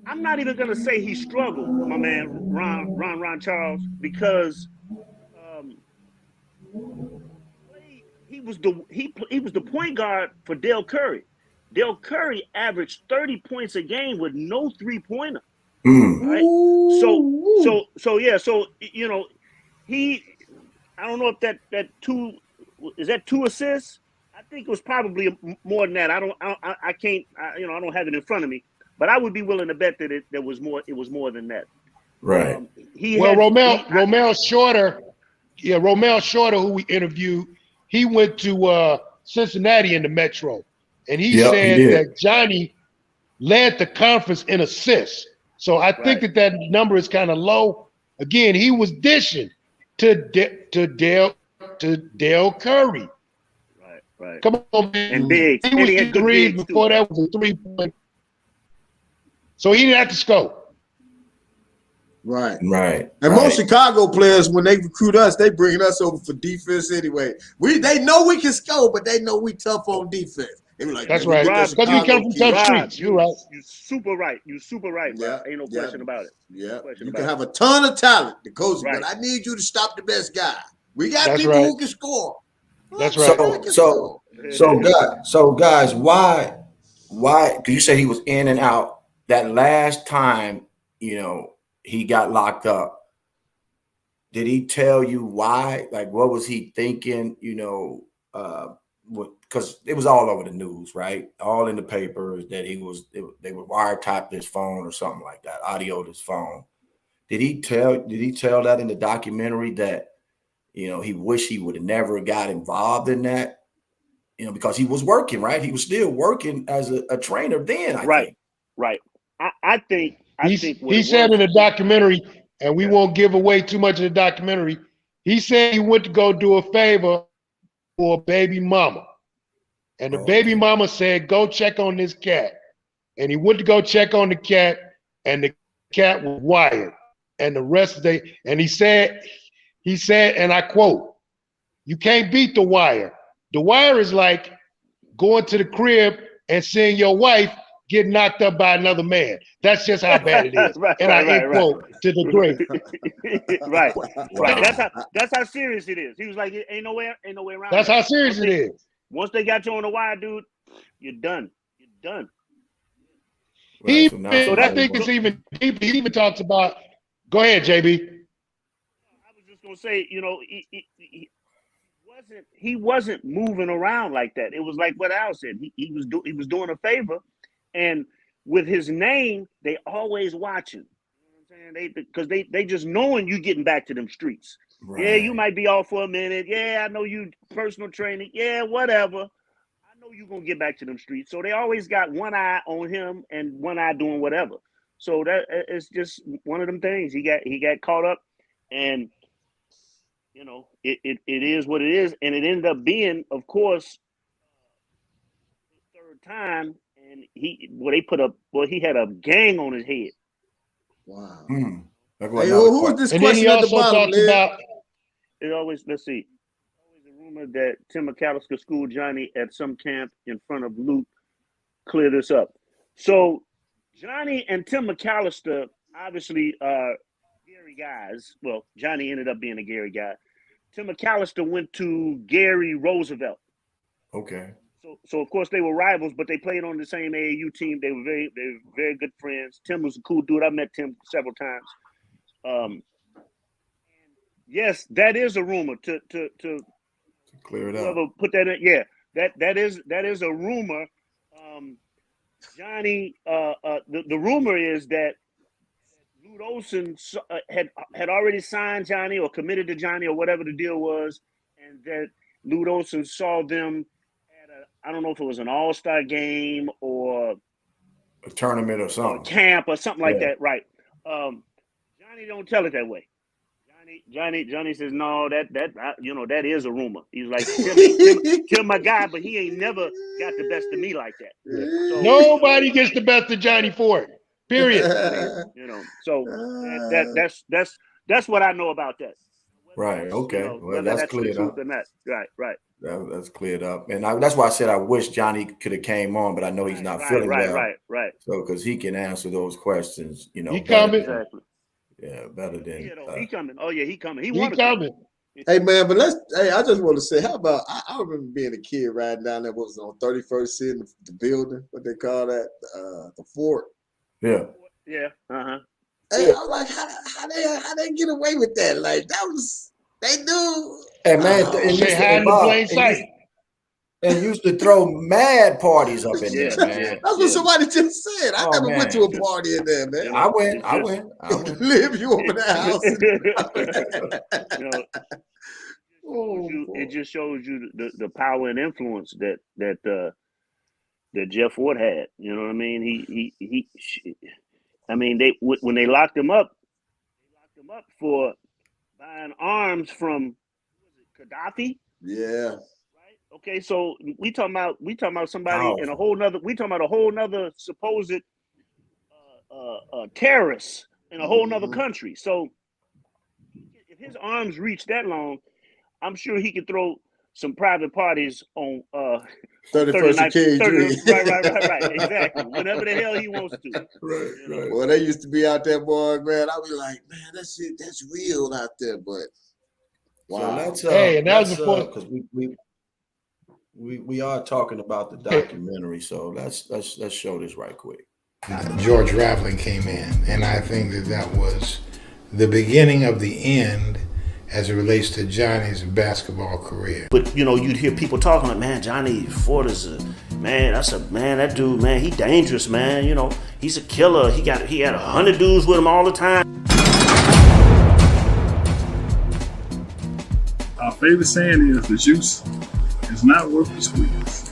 I'm not even gonna say he struggled, my man Ron Charles, because he was the point guard for Dale Curry. Dale Curry averaged 30 points a game with no 3-pointer. Right? So I don't know if that 2 assists. I think it was probably more than that. I don't have it in front of me, but I would be willing to bet that it was more than that. Right. Romel's shorter. Romel Shorter, who we interviewed, he went to Cincinnati in the Metro, and he Yep, he said did. that Johnny led the conference in assists. So I think that number is kind of low. Again, he was dishing to Dale Curry. Right. Come on, man. And big. He was And he had good threes bigs, before too. that was a 3-point. So he didn't have to score. Right. Right. And right. most Chicago players, when they recruit us, they bring us over for defense anyway. They know we can score, but they know we tough on defense. They be like, That's "Man, right. we get Because we Chicago come from kids." tough Rob, streets. You're right. You super right. You super right, bro. Ain't no question about it. Yeah, question you about can it. have a ton of talent, the coach, Right. but I need you to stop the best guy. We got That's people right. who can score. That's Well, right. I can score. So guys, why? Because you said he was in and out. That last time, he got locked up. Did he tell you why? Like, what was he thinking? Because it was all over the news, right? All in the papers that they would wiretap his phone or something like that, audioed his phone. Did he tell that in the documentary that he wished he would have never got involved in that? Because he was working, right? He was still working as a trainer then. I think. Right. I think He said in the documentary, and we won't give away too much of the documentary. He said he went to go do a favor for a baby mama. And the baby mama said, go check on this cat. And he went to go check on the cat, and the cat was wired. And the rest of the day, and he said, and I quote, "You can't beat the wire. The wire is like going to the crib and seeing your wife get knocked up by another man. That's just how bad it is." Right, and I end quote to the grave. Right. Wow. That's how serious it is. He was like, ain't no way around. That's that. how serious it is. Once they got you on the wire, dude, you're done. He Right, I think it's even deeper. He even talks about. Go ahead, JB. I was just gonna say, he wasn't moving around like that. It was like what Al said. He was doing a favor, and with his name, they always watching. You know what I'm saying? Because they just knowing you getting back to them streets. Right. Yeah, you might be off for a minute. Yeah, I know you personal training. Yeah, whatever. I know you're gonna get back to them streets. So they always got one eye on him and one eye doing whatever. So that it's just one of them things. He got caught up, and it is what it is. And it ended up being, of course, his third time, and he had a gang on his head. Wow. Hey, who is this And then he question at the also bottom, talks Lynn? about. It always, let's see. Always a rumor that Tim McAllister schooled Johnny at some camp in front of Luke. Clear this up. So Johnny and Tim McAllister obviously are Gary guys. Well, Johnny ended up being a Gary guy. Tim McAllister went to Gary Roosevelt. Okay. So of course they were rivals, but they played on the same AAU team. They were very good friends. Tim was a cool dude. I met Tim several times. Yes, that is a rumor. To clear it up. whoever put that in, yeah, that is a rumor. Johnny, the rumor is that Lute Olson had already signed Johnny or committed to Johnny or whatever the deal was, and that Lute Olson saw them at I don't know if it was an all-star game or A tournament or a something. camp or something like that, right? Johnny don't tell it that way. Johnny says no. That is a rumor. He's like Tim my guy, but he ain't never got the best of me like that. So, Nobody gets the best of Johnny Ford. Period. So that's what I know about that. Right. Okay. Well, whether that's the cleared truth up. or not. Right. That's cleared up, and that's why I said I wish Johnny could have came on, but I know he's not feeling well. Right. So because he can answer those questions, He better coming. than- Exactly. Yeah, better than. He coming. Oh yeah, he coming. He He wanted coming. Hey man, but I just want to say, how about I remember being a kid riding down there, what was it, on 31st Street, the building, what they call that, the fort. Yeah. Yeah. Hey, I'm like, how they get away with that? Like that was they do. Hey man, Oh, and Say Mr. hide in the Bob, plain and sight. and used to throw mad parties up in Yeah, there, man. yeah. That's what somebody just said. I Oh, never man. went to a party in there, man. I went. Live you over that house. You know, Oh, it just shows you the power and influence that Jeff Ward had. You know what I mean? I mean, when they locked him up for buying arms from Gaddafi. yeah. Right. Okay. So we talking about somebody in a whole nother supposed terrorist in a whole nother country. So if his arms reach that long, I'm sure he could throw some private parties on 31st and King Street. Right. Exactly. Whenever the hell he wants to. Right. Well, they used to be out there, boy, man. I was like, man, that's real out there, but wow. So and that was before because we are talking about the documentary. So let's show this right quick. George Raveling came in, and I think that was the beginning of the end as it relates to Johnny's basketball career. But you'd hear people talking like, man, Johnny Ford is that dude, man, he dangerous, man. He's a killer. He had 100 dudes with him all the time. Our favorite saying is the juice is not worth the squeeze.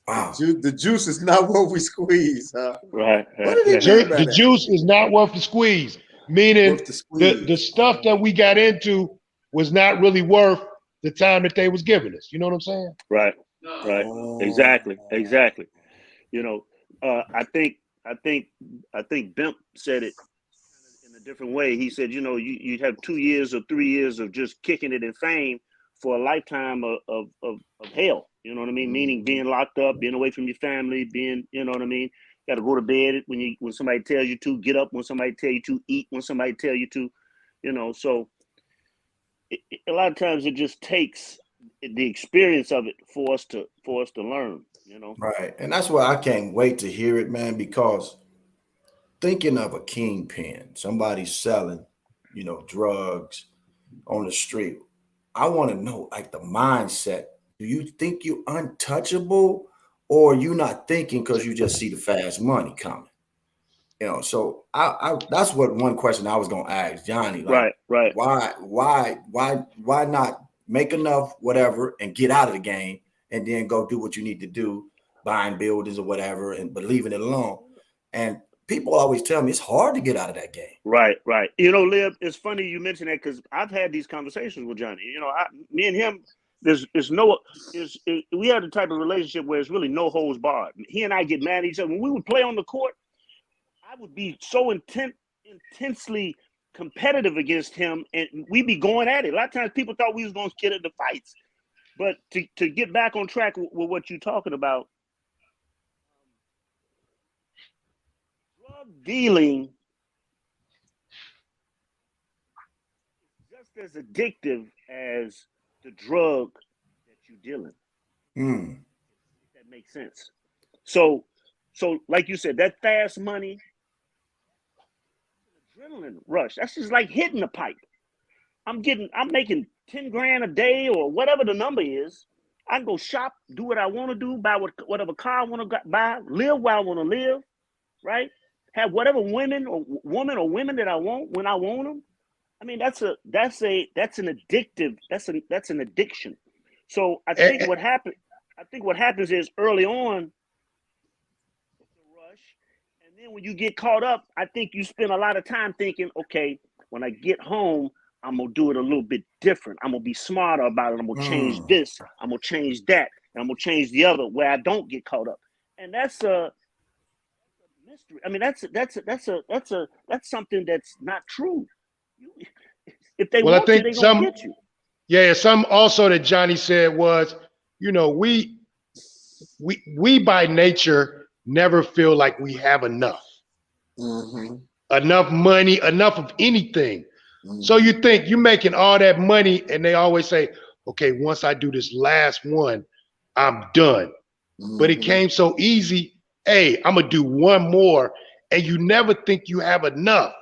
Wow. The juice is not what we squeeze, huh? Right. What did he mean by the that? juice is not worth the squeeze, meaning Worth the squeeze. the stuff that we got into was not really worth the time that they was giving us. You know what I'm saying? Right. Oh. Exactly. I think Bimp said it in a different way. He said, you have 2 years or 3 years of just kicking it in fame for a lifetime of hell. You know what I mean? Meaning being locked up, being away from your family, being, you know what I mean? Got to go to bed when somebody tells you to, get up when somebody tell you to, eat when somebody tell you to, so a lot of times it just takes the experience of it for us to learn, Right. And that's why I can't wait to hear it, man, because thinking of a kingpin, somebody selling, drugs on the street, I want to know like the mindset. Do you think you're untouchable, or you not thinking because you just see the fast money coming? So I that's what one question I was gonna ask Johnny. Like, right. Why not make enough whatever and get out of the game and then go do what you need to do, buying buildings or whatever, but leaving it alone? And people always tell me it's hard to get out of that game. Right. Lib, it's funny you mentioned that because I've had these conversations with Johnny. Me and him, we have the type of relationship where it's really no holds barred. He and I get mad at each other. When we would play on the court, I would be so intensely competitive against him, and we'd be going at it. A lot of times people thought we was going to get into fights. But to get back on track with what you're talking about, drug dealing is just as addictive as the drug that you're dealing. That makes sense. So like you said, that fast money, adrenaline rush. That's just like hitting a pipe. I'm making 10 grand a day or whatever the number is. I can go shop, do what I want to do, buy whatever car I want to buy, live where I want to live, right? Have whatever women or women that I want when I want them. I mean, that's an addiction. So I think what happens is early on, it's a rush, and then when you get caught up, I think you spend a lot of time thinking, okay, when I get home, I'm gonna do it a little bit different. I'm gonna be smarter about it. I'm gonna change this. I'm gonna change that. And I'm gonna change the other where I don't get caught up. And that's a mystery. I mean, that's something that's not true. If they want you, they're gonna get you. Yeah, some also that Johnny said was, we by nature never feel like we have enough. Enough money, enough of anything. So you think you're making all that money, and they always say, okay, once I do this last one, I'm done. But it came so easy. Hey, I'm gonna do one more, and you never think you have enough.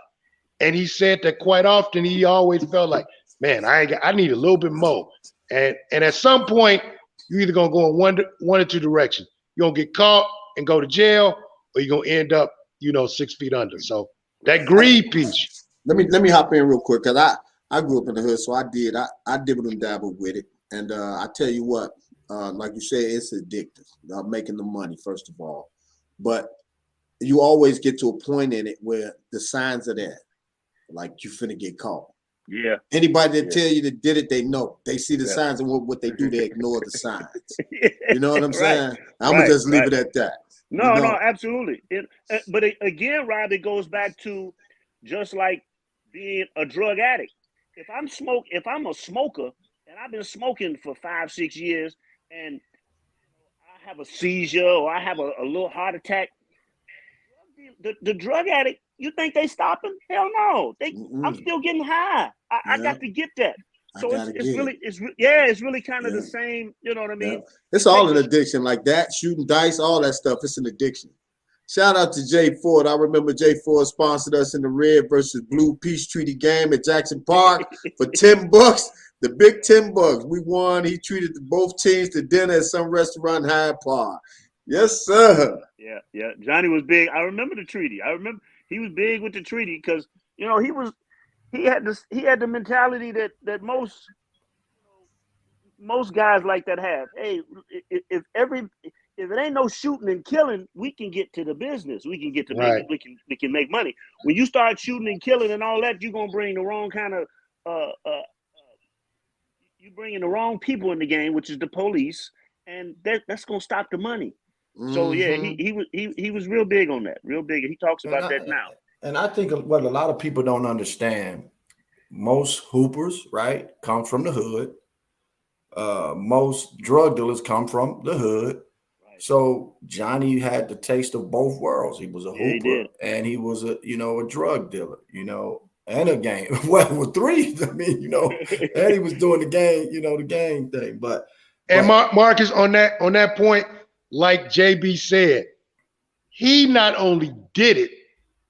And he said that quite often. He always felt like, man, I need a little bit more. And at some point, you're either gonna go in one or two directions. You're gonna get caught and go to jail, or you're gonna end up, 6 feet under. So that greed piece. Let me hop in real quick, because I grew up in the hood, so I dibbled and dabbled with it. And I tell you what, like you said, it's addictive. Making the money, first of all. But you always get to a point in it where the signs are there. Like you finna get caught. Yeah. Anybody that tell you that did it, they know. They see the signs, and what they do, they ignore the signs. You know what I'm saying? I'm gonna just leave it at that. No, absolutely. But again, Rob, it goes back to just like being a drug addict. If I'm a smoker and I've been smoking for 5-6 years, and I have a seizure or I have a little heart attack, the drug addict, you think they stopping? Hell no. I'm still getting high. I got to get that. So it's really kind of the same. You know what I mean? Yeah. It's all an addiction, like that, shooting dice, all that stuff. It's an addiction. Shout out to Jay Ford. I remember Jay Ford sponsored us in the Red versus Blue Peace Treaty game at Jackson Park for $10. The big $10. We won. He treated both teams to dinner at some restaurant in Hyde Park. Yes, sir. Yeah. Johnny was big. I remember the treaty. I remember he was big with the treaty because he had the mentality that most guys like that have. Hey, if it ain't no shooting and killing, we can get to the business. We can get to right. we can make money. When you start shooting and killing and all that, you're gonna bring the wrong kind of you bringing the wrong people in the game, which is the police, and that's gonna stop the money. So yeah, he was real big on that, real big. He talks about that now. And I think what a lot of people don't understand, most hoopers, right, come from the hood. Most drug dealers come from the hood. Right. So Johnny had the taste of both worlds. He was a hooper and he was a drug dealer, and a game. Well, with three, I mean, and he was doing the game, the gang thing. But Marcus, on that point, like JB said, he not only did it,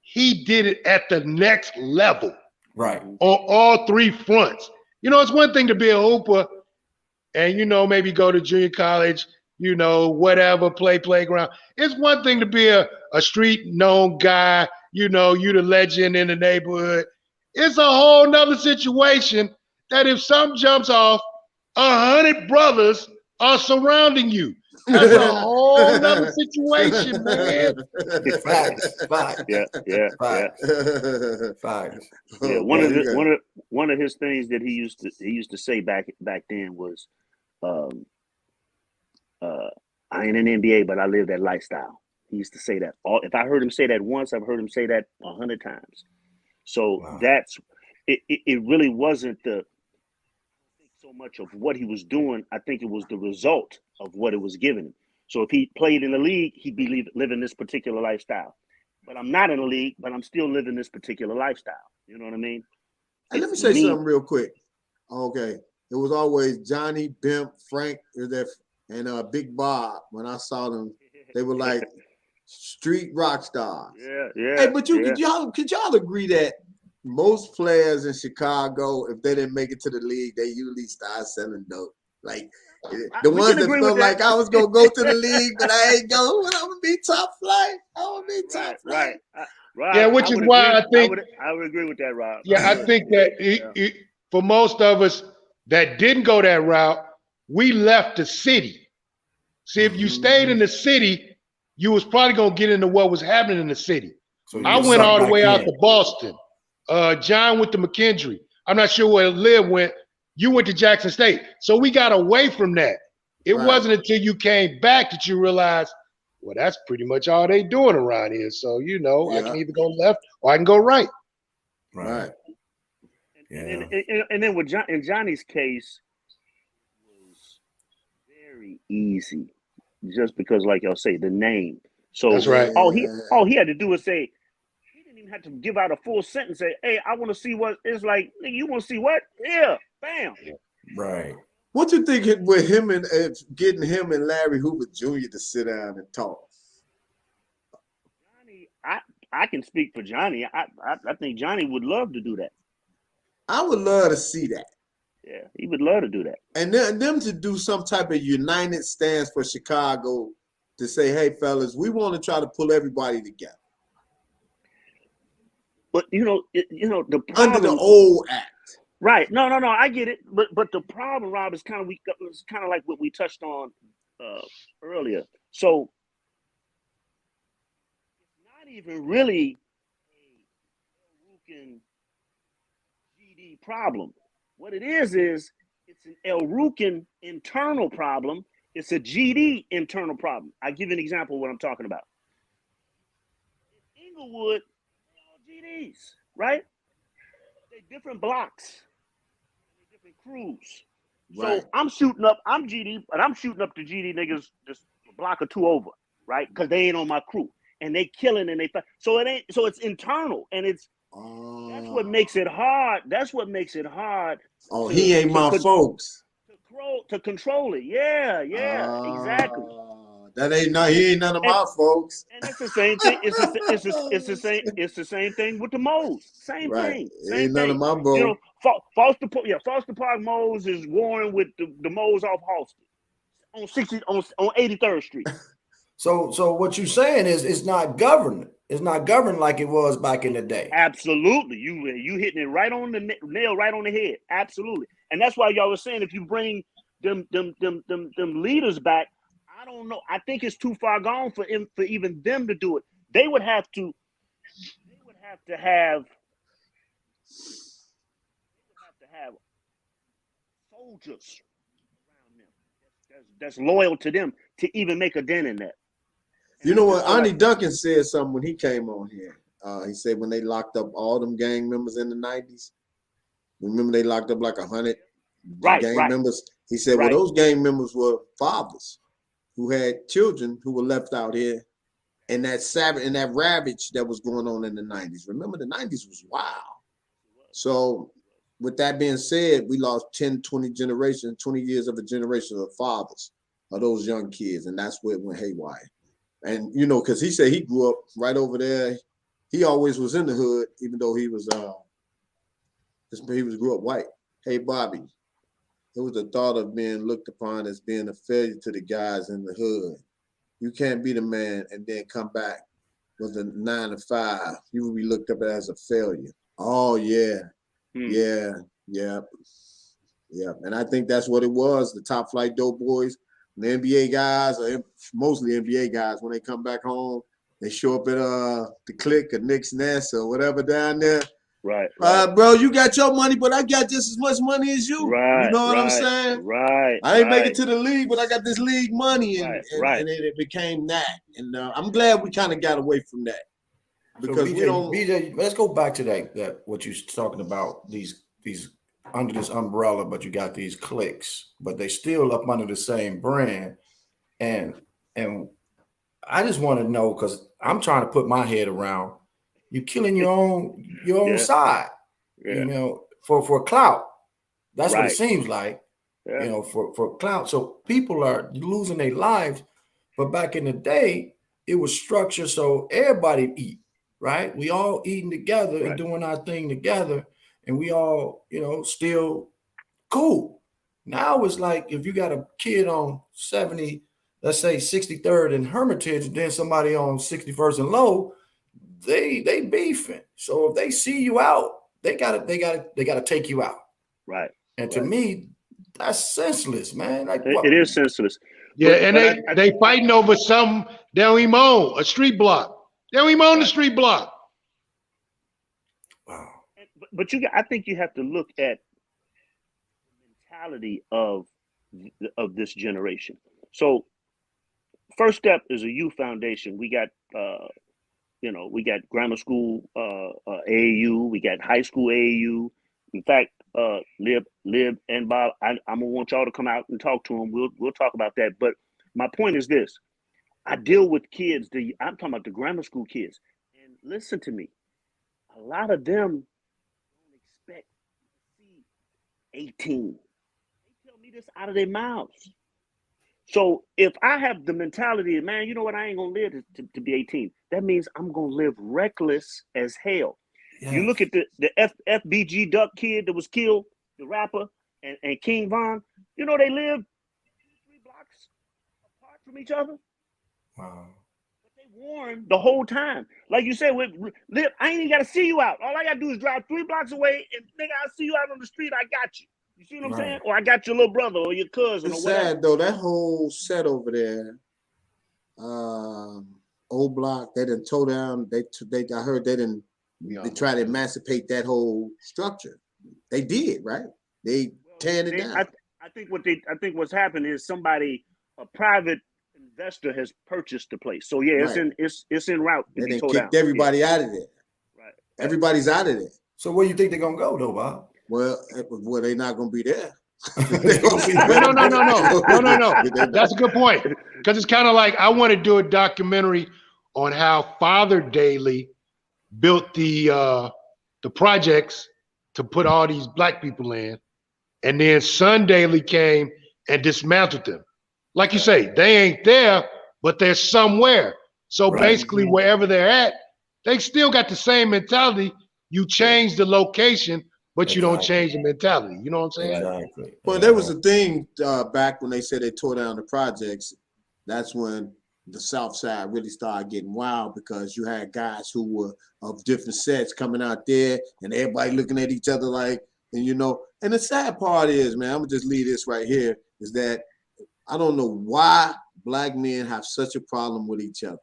he did it at the next level. Right. On all three fronts. It's one thing to be a hooper and, maybe go to junior college, whatever, play playground. It's one thing to be a street known guy, you the legend in the neighborhood. It's a whole nother situation that if something jumps off, 100 brothers are surrounding you. That's a whole nother situation, man. Facts. Yeah. Facts. Yeah. One of his things that he used to say back then was, I ain't in the NBA, but I live that lifestyle. He used to say that. If I heard him say that once, I've heard him say that 100 times. So that's it. It really wasn't so much of what he was doing. I think it was the result of what it was giving him. So if he played in the league, he'd be living this particular lifestyle. But I'm not in the league, but I'm still living this particular lifestyle. You know what I mean? Hey, let me say something real quick. Okay. It was always Johnny, Bimp, Frank, and Big Bob. When I saw them, they were like street rock stars. Yeah. Hey, but could y'all agree that most players in Chicago, if they didn't make it to the league, they usually start selling dope? Like the ones that felt like I was gonna go to the league, but I ain't going. I'm gonna be top flight. Right. Yeah, which is why I think I would agree with that, Rob. Yeah, I think that for most of us that didn't go that route, we left the city. See, if you stayed in the city, you was probably gonna get into what was happening in the city. So I went all the way out to Boston. John went to McKendree. I'm not sure where Liv went. You went to Jackson State. So we got away from that. It wasn't until you came back that you realized, well, that's pretty much all they doing around here. So, I can either go left or I can go right. Right. And then with in Johnny's case, it was very easy just because, like y'all say, the name. So that's right. All he had to do was say, he didn't even have to give out a full sentence. Say, hey, I want to see what it's like. You want to see what? Yeah, bam. Right. What you think with him and getting him and Larry Hoover Jr. to sit down and talk? Johnny, I can speak for Johnny. I think Johnny would love to do that. I would love to see that. Yeah, he would love to do that. And them to do some type of united stance for Chicago to say, hey, fellas, we want to try to pull everybody together. But the problem, under the old act. Right. No, I get it. But the problem, Rob, is kind of like what we touched on earlier. So it's not even really a El Rukin GD problem. What it is it's an El Rukin internal problem. It's a GD internal problem. I'll give you an example of what I'm talking about. In Inglewood, GDs, right? They different blocks, they different crews. Right. So I'm GD, but I'm shooting up the GD niggas just a block or two over, right? Because they ain't on my crew, and they killing and they fight. So it's internal, and that's what makes it hard. That's what makes it hard. Oh, he ain't my folks. To control it, yeah, exactly. He ain't none of my folks. And it's the same thing. It's the same thing with the Moes. Same thing. Ain't none of my bro. Foster Park Moes is warring with the Moes off Halsted on 83rd Street. So what you're saying is it's not governed. It's not governed like it was back in the day. Absolutely, you hitting it right on the nail, right on the head. Absolutely, and that's why y'all was saying if you bring them leaders back. I don't know. I think it's too far gone for even them to do it. They would have to have soldiers around them that's loyal to them to even make a dent in that. And you know what? Arnie Duncan said something when he came on here. He said when they locked up all them gang members in the 90s, remember they locked up like 100 gang members? He said, well, those gang members were fathers who had children who were left out here, and that ravage that was going on in the 90s. Remember, the 90s was wild. So with that being said, we lost 10, 20 years of a generation of fathers of those young kids, and that's where it went haywire. And, because he said he grew up right over there. He always was in the hood, even though he grew up white. Hey, Bobby. It was the thought of being looked upon as being a failure to the guys in the hood. You can't be the man and then come back with a 9 to 5. You will be looked up as a failure. Oh, yeah. Yeah. And I think that's what it was. The top flight dope boys, the NBA guys, or mostly NBA guys, when they come back home, they show up at the Click or Nick's Nest or whatever down there. Right. Bro, you got your money, but I got just as much money as you. Right. You know what I'm saying? Right. I ain't make it to the league, but I got this league money, and it became that. And I'm glad we kind of got away from that because BJ, let's go back to that what you're talking about. These under this umbrella, but you got these cliques, but they still up under the same brand, and I just want to know because I'm trying to put my head around. You're killing your own side, for clout. That's what it seems like, for clout. So people are losing their lives. But back in the day, it was structured so everybody eat, right? We all eating together and doing our thing together, and we all, still cool. Now it's like if you got a kid on 70, let's say 63rd and Hermitage, and then somebody on 61st and Low. They beefing. So if they see you out, they gotta take you out. Right. And to me, that's senseless, man. Like it is senseless. Yeah, and they fighting over some they don't even own a street block. They don't even own the street block. Wow. But I think you have to look at the mentality of this generation. So first step is a youth foundation. We got we got grammar school AAU, we got high school AAU. In fact, Lib and Bob, I'm gonna want y'all to come out and talk to them. We'll talk about that. But my point is this: I deal with kids. I'm talking about the grammar school kids. And listen to me, a lot of them don't expect to see 18. They tell me this out of their mouths. So if I have the mentality of, man, you know what, I ain't gonna live to be 18. That means I'm gonna live reckless as hell. Yeah. You look at the FBG Duck kid that was killed, the rapper. and King Von, you know, they live 3 blocks apart from each other. Wow. But they warned the whole time. Like you said, I ain't even got to see you out. All I got to do is drive 3 blocks away, and nigga, I see you out on the street, I got you. You see what I'm saying? Or I got your little brother or your cousin It's or whatever. sad though, that whole set over there, Old Block, they done tore down, I heard they try to emancipate that whole structure. They did, right? They tearing it down. I think what's happened is a private investor has purchased the place. So yeah, it's en route to be They tore kicked down. everybody out of there. Right. Everybody's out of there. So where you think they're gonna go though, Bob? Well, they're not gonna be there. No. That's a good point. Because it's kind of like I want to do a documentary on how Father Daley built the projects to put all these black people in, and then Son Daley came and dismantled them. Like you say, they ain't there, but they're somewhere. So basically, wherever they're at, they still got the same mentality. You change the location, but you don't change the mentality. You know what I'm saying? Exactly. Well, there was a thing back when they said they tore down the projects. That's when the South Side really started getting wild, because you had guys who were of different sets coming out there, and everybody looking at each other like, and you know. And the sad part is, man, I'm gonna just leave this right here, is that I don't know why black men have such a problem with each other.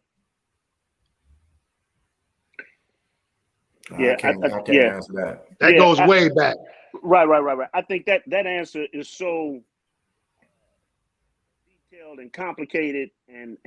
Yeah, I can't answer that. That goes way back. Right. I think that answer is so detailed and complicated and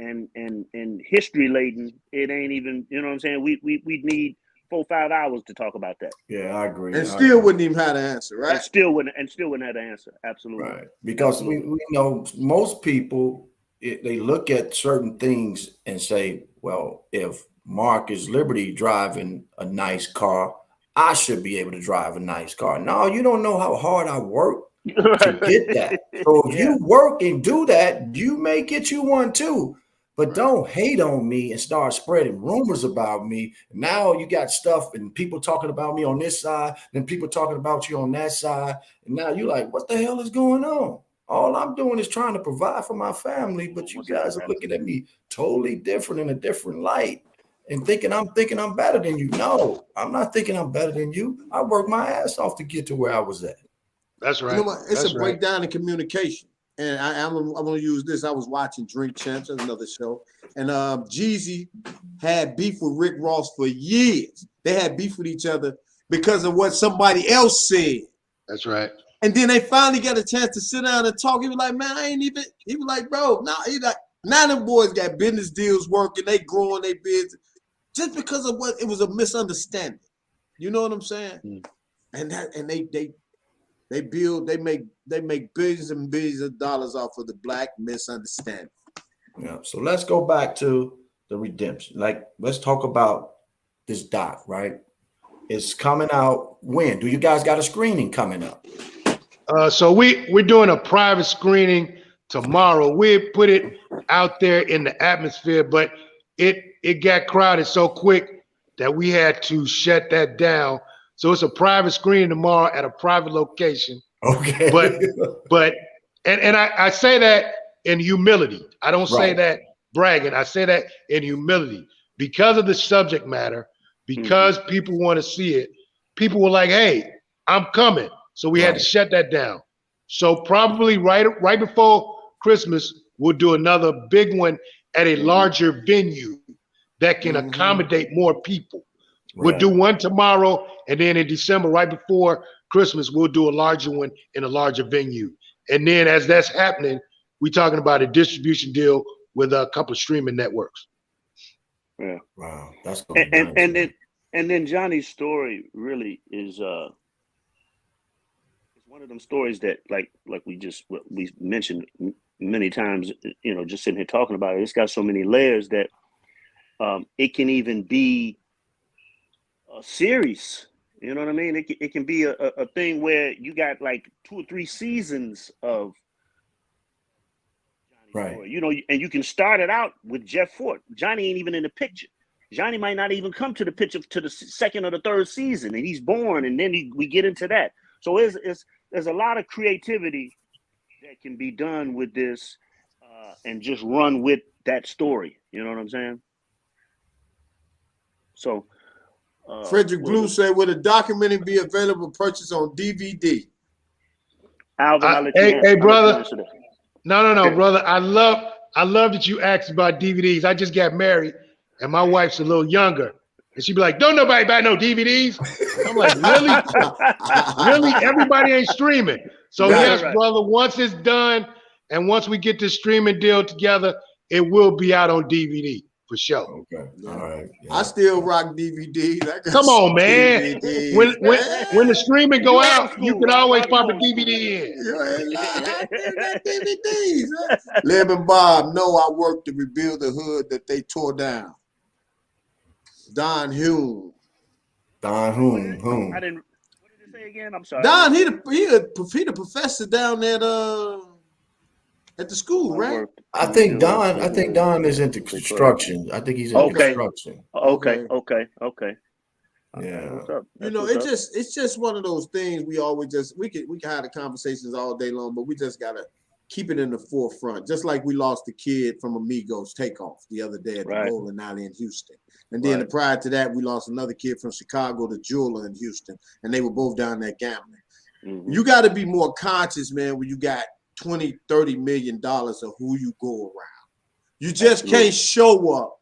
history laden. It ain't even, you know what I'm saying? We need 4-5 hours to talk about that. Yeah, I agree. And still wouldn't even have an answer, right? And still wouldn't have the answer. Absolutely. Right. Because we know most people, they look at certain things and say, well, if Marcus Liberty driving a nice car, I should be able to drive a nice car. No, you don't know how hard I work to get that. So if you work and do that, you may get you one too. But don't hate on me and start spreading rumors about me. Now you got stuff and people talking about me on this side, then people talking about you on that side. And now you're like, what the hell is going on? All I'm doing is trying to provide for my family, but you guys are looking at me totally different in a different light. And thinking I'm better than you. No, I'm not thinking I'm better than you. I worked my ass off to get to where I was at. That's right. You know what? It's a breakdown in communication. And I'm going to use this. I was watching Drink Champs, that's another show. And Jeezy had beef with Rick Ross for years. They had beef with each other because of what somebody else said. That's right. And then they finally got a chance to sit down and talk. He was like, man, he was like, bro, now them boys got business deals working. They growing their business. Just because of what it was a misunderstanding. You know what I'm saying? Mm. And they make billions and billions of dollars off of the black misunderstanding. Yeah. So let's go back to the redemption. Like, let's talk about this doc, right? It's coming out when? Do you guys got a screening coming up? So we're doing a private screening tomorrow. We put it out there in the atmosphere, but it got crowded so quick that we had to shut that down. So it's a private screening tomorrow at a private location. Okay. But I say that in humility. I don't say that bragging. I say that in humility because of the subject matter, because people want to see it. People were like, hey, I'm coming. So we had to shut that down. So probably right before Christmas, we'll do another big one at a larger venue that can accommodate more people. We'll do one tomorrow, and then in December, right before Christmas, we'll do a larger one in a larger venue. And then as that's happening, we're talking about a distribution deal with a couple of streaming networks. Yeah. Wow. That's and then Johnny's story really is it's one of them stories that like we mentioned many times, you know, just sitting here talking about it. It's got so many layers that it can even be a series. You know what I mean? It can be a thing where you got like 2 or 3 seasons of Johnny's story. You know, and you can start it out with Jeff Fort. Johnny ain't even in the picture. Johnny might not even come to the picture to the 2nd or the 3rd season, and he's born, and then we get into that. So it's there's a lot of creativity that can be done with this, and just run with that story. You know what I'm saying? So, Frederick Blue said, "Will the documentary be available for purchase on DVD?" Alvin, I'll let hey, you hey, brother. answer that. No, brother. I love that you asked about DVDs. I just got married, and my wife's a little younger, and she'd be like, "Don't nobody buy no DVDs." I'm like, "Really? Really? Everybody ain't streaming." So Right, yes, right. brother. Once it's done, and once we get this streaming deal together, it will be out on DVD for sure. Okay. All right. Yeah. I still rock DVDs. I got Come on, some man. DVDs, When the streaming go You out, old school, you can Rob. always You pop a old school. DVD in. You ain't lying. I still got DVDs. Man. Lib and Bob know I worked to rebuild the hood that they tore down. Don Hume. Don Whom? I didn't. What did it say again? I'm sorry. Don, he the professor down at the school, right? I think Don is into construction. I think he's into Okay. construction. Okay. Yeah. What's up? You know, it's just one of those things we always we can have the conversations all day long, but we just gotta keep it in the forefront. Just like we lost the kid from Amigos Takeoff the other day at the Right. bowling alley in Houston. And then Right. prior to that, we lost another kid from Chicago, the jeweler in Houston, and they were both down there gambling. Mhm. You got to be more conscious, man, when you got $20-30 million of who you go around. You just Absolutely. can't show up.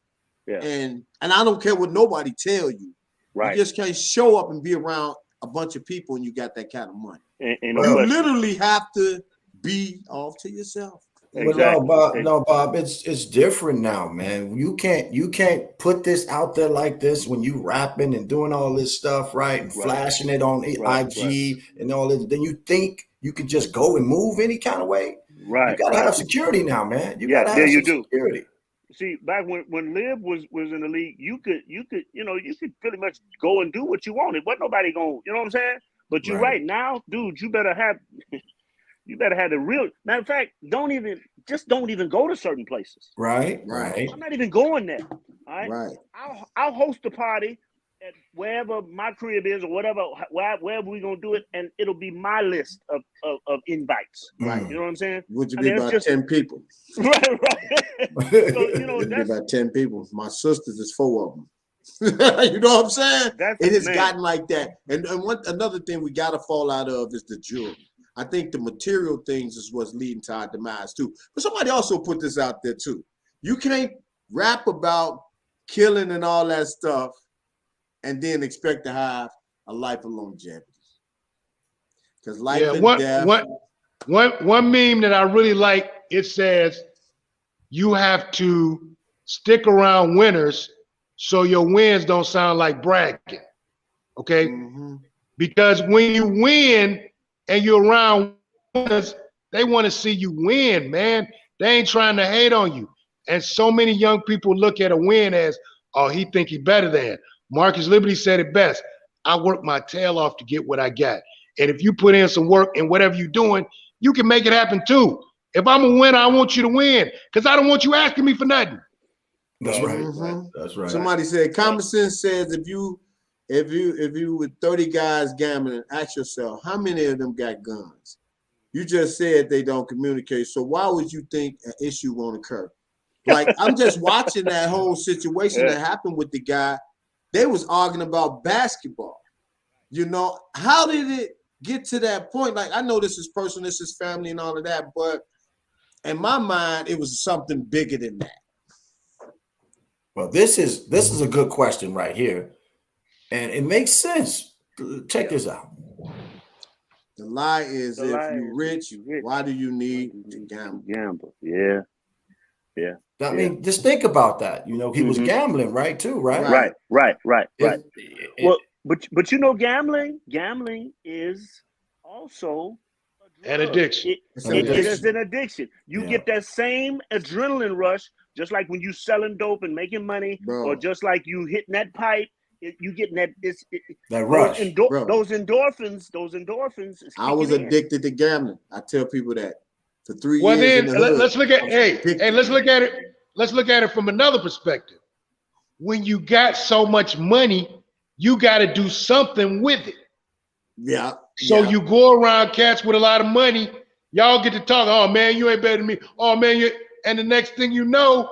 Yeah. And I don't care what nobody tell you. Right. You just can't show up and be around a bunch of people and you got that kind of money. Ain't You no question. literally have to be off to yourself. Exactly. But no, Bob, it's different now, man. You can't put this out there like this when you rapping and doing all this stuff, right? And Right. flashing it on IG and all this. Then you think you could just go and move any kind of way. Right. You gotta right. have security now, man. You Yeah, gotta there have you some do. security. See, back when Lib was in the league, you could pretty much go and do what you wanted. Wasn't nobody going, you know what I'm saying? But you're Right. right now, dude. You better have the real. Matter of fact, don't even go to certain places. Right. Right. I'm not even going there. All right. Right. I'll host a party at wherever my crib is or whatever, wherever we're gonna do it, and it'll be my list of invites. Right. You know what I'm saying? Would you I be mean, it's about just- 10 people? Right. So, you know, It'd be that's about 10 people. My sisters is 4 of them. You know what I'm saying? That's It has man. gotten like that. And another thing we got to fall out of is the jewelry. I think the material things is what's leading to our demise too. But somebody also put this out there too. You can't rap about killing and all that stuff and then expect to have a life of longevity. Because life Yeah, and death. one meme that I really like, it says you have to stick around winners so your wins don't sound like bragging. Okay? Mhm. Because when you win and you're around winners, they want to see you win, man. They ain't trying to hate on you. And so many young people look at a win as, oh, he think he better than. Marcus Liberty said it best. I work my tail off to get what I got. And if you put in some work in whatever you're doing, you can make it happen too. If I'm a winner, I want you to win because I don't want you asking me for nothing. That's right. Mhm. That's right. Somebody said common sense says if you with 30 guys gambling, ask yourself how many of them got guns. You just said they don't communicate, so why would you think an issue won't occur? Like I'm just watching that whole situation that happened with the guy. They was arguing about basketball. You know, how did it get to that point? Like I know this is personal, this is family and all of that, but in my mind, it was something bigger than that. Well, this is a good question right here, and it makes sense. Check this out. The lie is The if lie you're is rich, if you're rich, why do you need to gamble? Gamble. Yeah. I mean, just think about that. You know, he was Mhm. gambling, right? Too, right? Right. Right. If- Well, but you know, gambling is also a An drug. addiction. It's an It is addiction. an addiction. You Yeah. get that same adrenaline rush, just like when you selling dope and making money, Bro. or just like you hitting that pipe. You getting that that rush. Bro. those endorphins. Is I was kicking in. addicted to gambling. I tell people that for 3 Well, years. then in the hood, let's look at I was hey, addicted. let's look at it. Let's look at it from another perspective. When you got so much money, you got to do something with it. Yeah. So you go around cats with a lot of money. Y'all get to talk. Oh man, you ain't better than me. Oh man, and the next thing you know,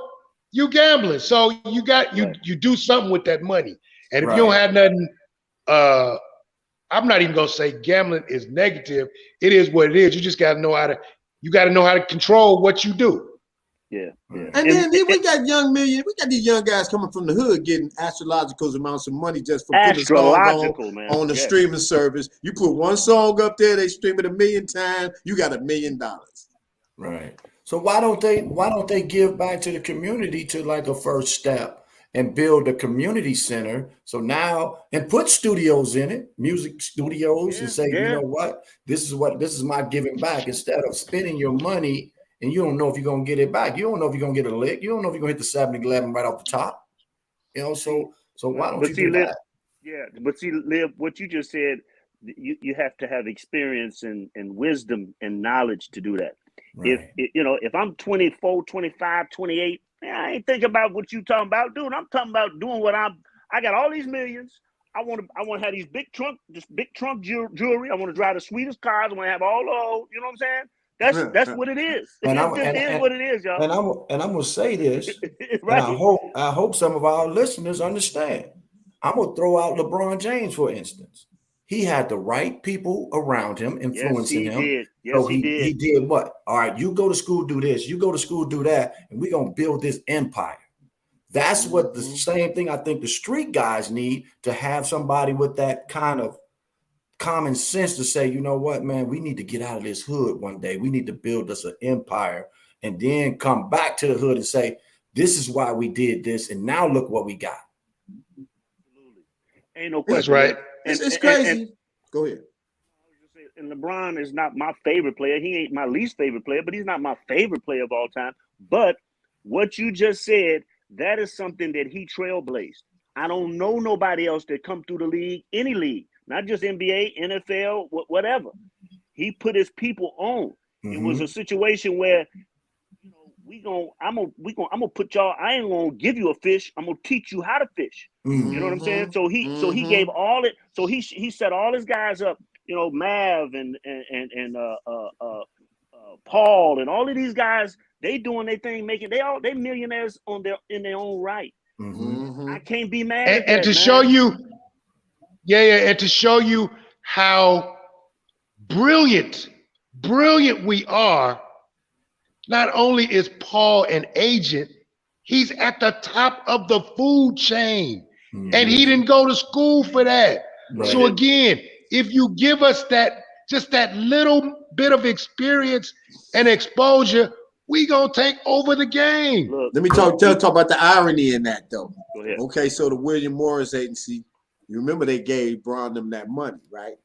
you gambling. So you got you do something with that money. And if you don't have nothing, I'm not even gonna say gambling is negative. It is what it is. You just gotta know how to control what you do. Yeah. And then we got these young guys coming from the hood getting astrological amounts of money just for putting a song on the streaming service. You put one song up there, they stream it 1 million times, you got $1 million. Right. So why don't they give back to the community to like a first step and build a community center? So now and put studios in it, music studios, and say, you know what, this is my giving back, instead of spending your money. And you don't know if you're going to get it back. You don't know if you're going to get a lick. You don't know if you're going to hit the 7-11 right off the top. You know, so why don't you do that? Yeah, but see, Liv, what you just said, you have to have experience and wisdom and knowledge to do that. Right. If I'm 24, 25, 28, man, I ain't thinking about what you talking about, dude. I'm talking about doing what I got all these millions. I want to have these big trunk jewelry. I want to drive the sweetest cars. I want to have all those, you know what I'm saying? That's what it is. It is what it is, y'all. And I'm gonna say this, right. And I hope some of our listeners understand. I'm gonna throw out LeBron James, for instance. He had the right people around him, influencing him. Did. Yes, so he did. He did what? All right, you go to school, do this. You go to school, do that, and we're gonna build this empire. That's what the same thing I think the street guys need, to have somebody with that kind of common sense to say, you know what, man, we need to get out of this hood one day. We need to build us an empire, and then come back to the hood and say, this is why we did this, and now look what we got. Absolutely. Ain't no question. That's right. It's crazy. Go ahead. And LeBron is not my favorite player. He ain't my least favorite player, but he's not my favorite player of all time. But what you just said, that is something that he trailblazed. I don't know nobody else that come through the league, any league, not just NBA, NFL, whatever. He put his people on. Mm-hmm. It was a situation where, I'm gonna put y'all. I ain't gonna give you a fish. I'm gonna teach you how to fish. Mm-hmm. You know what I'm saying? So he gave all it. So he set all his guys up. Mav and Paul and all of these guys. They doing their thing, they millionaires in their own right. Mm-hmm. I can't be mad at that, and to man. show you. And to show you how brilliant we are, not only is Paul an agent, he's at the top of the food chain. Mm-hmm. And he didn't go to school for that. Right. So again, if you give us just that little bit of experience and exposure, we gonna take over the game. Look, let me talk about the irony in that, though. Go ahead. Okay, so the William Morris Agency, you remember they gave Bron them that money, right?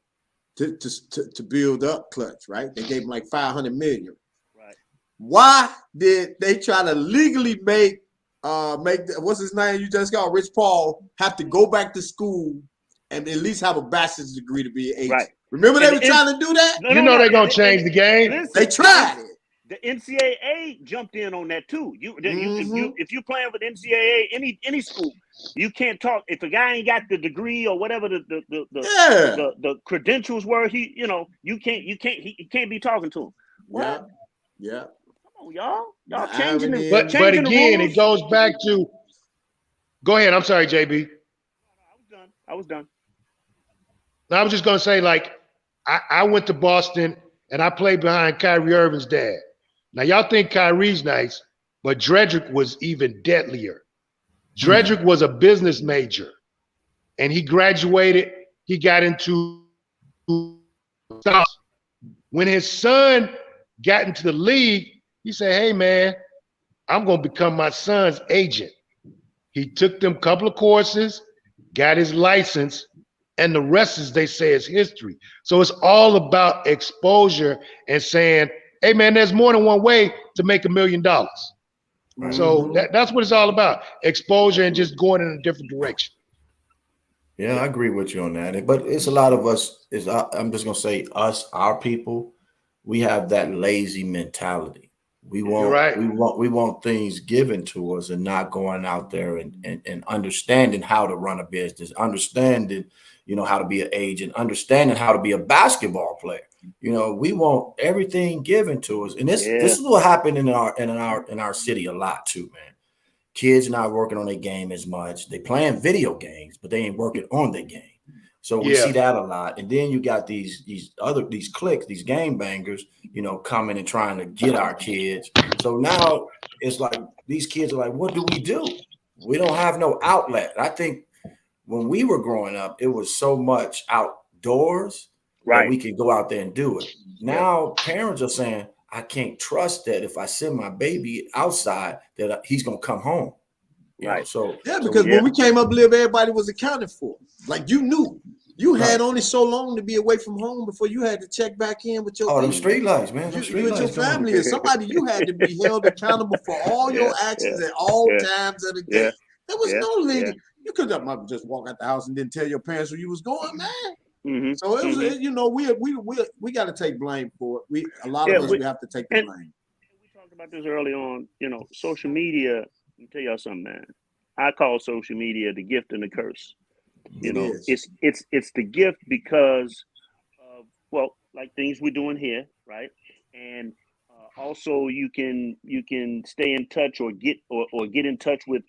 To build up Clutch, right? They gave him like $500 million. Right. Why did they try to legally make what's his name you just got, Rich Paul, have to go back to school and at least have a bachelor's degree to be an agent? Right. Remember they were trying to do that? They're gonna change the game. Listen, they tried it. The NCAA jumped in on that too. If you're playing with NCAA, any school, you can't talk if a guy ain't got the degree or whatever the credentials were. You can't be talking to him. What? Yeah. Come on, y'all changing it. But again, it goes back to. Go ahead. I'm sorry, JB. I was done. I was just gonna say, like, I went to Boston and I played behind Kyrie Irving's dad. Now, y'all think Kyrie's nice, but Dredrick was even deadlier. Dredrick was a business major, and he graduated. He got into when his son got into the league, he said, hey, man, I'm going to become my son's agent. He took them couple of courses, got his license, and the rest, as they say, is history. So it's all about exposure and saying, hey, man, there's more than one way to make $1 million. Mm-hmm. So that's what it's all about, exposure and just going in a different direction. Yeah, I agree with you on that. But it's a lot of us, I'm just going to say us, our people, we have that lazy mentality. We You're want right. we want things given to us and not going out there and understanding how to run a business, understanding, how to be an agent, understanding how to be a basketball player. We want everything given to us. And this Yeah. is what happened in our city a lot too, man. Kids not working on their game as much. They playing video games, but they ain't working on their game. So we see that a lot. And then you got these cliques, these game bangers, coming and trying to get our kids. So now it's like these kids are like, what do? We don't have no outlet. I think when we were growing up, it was so much outdoors that we could go out there and do it. Now parents are saying, I can't trust that if I send my baby outside that he's gonna come home. Because when we came up live, everybody was accounted for. Like you knew. You had only so long to be away from home before you had to check back in with your them street lights, man. You and your family and somebody you had to be held accountable for all your actions at all times of the day. There was no legal. You could have just walk out the house and didn't tell your parents where you was going, man. So it was, we got to take blame for it. A lot of us we have to take the blame. We talked about this early on. Social media. Let me tell y'all something, man. I call social media the gift and the curse. It's the gift because of like things we're doing here, right? And also you can stay in touch or get in touch with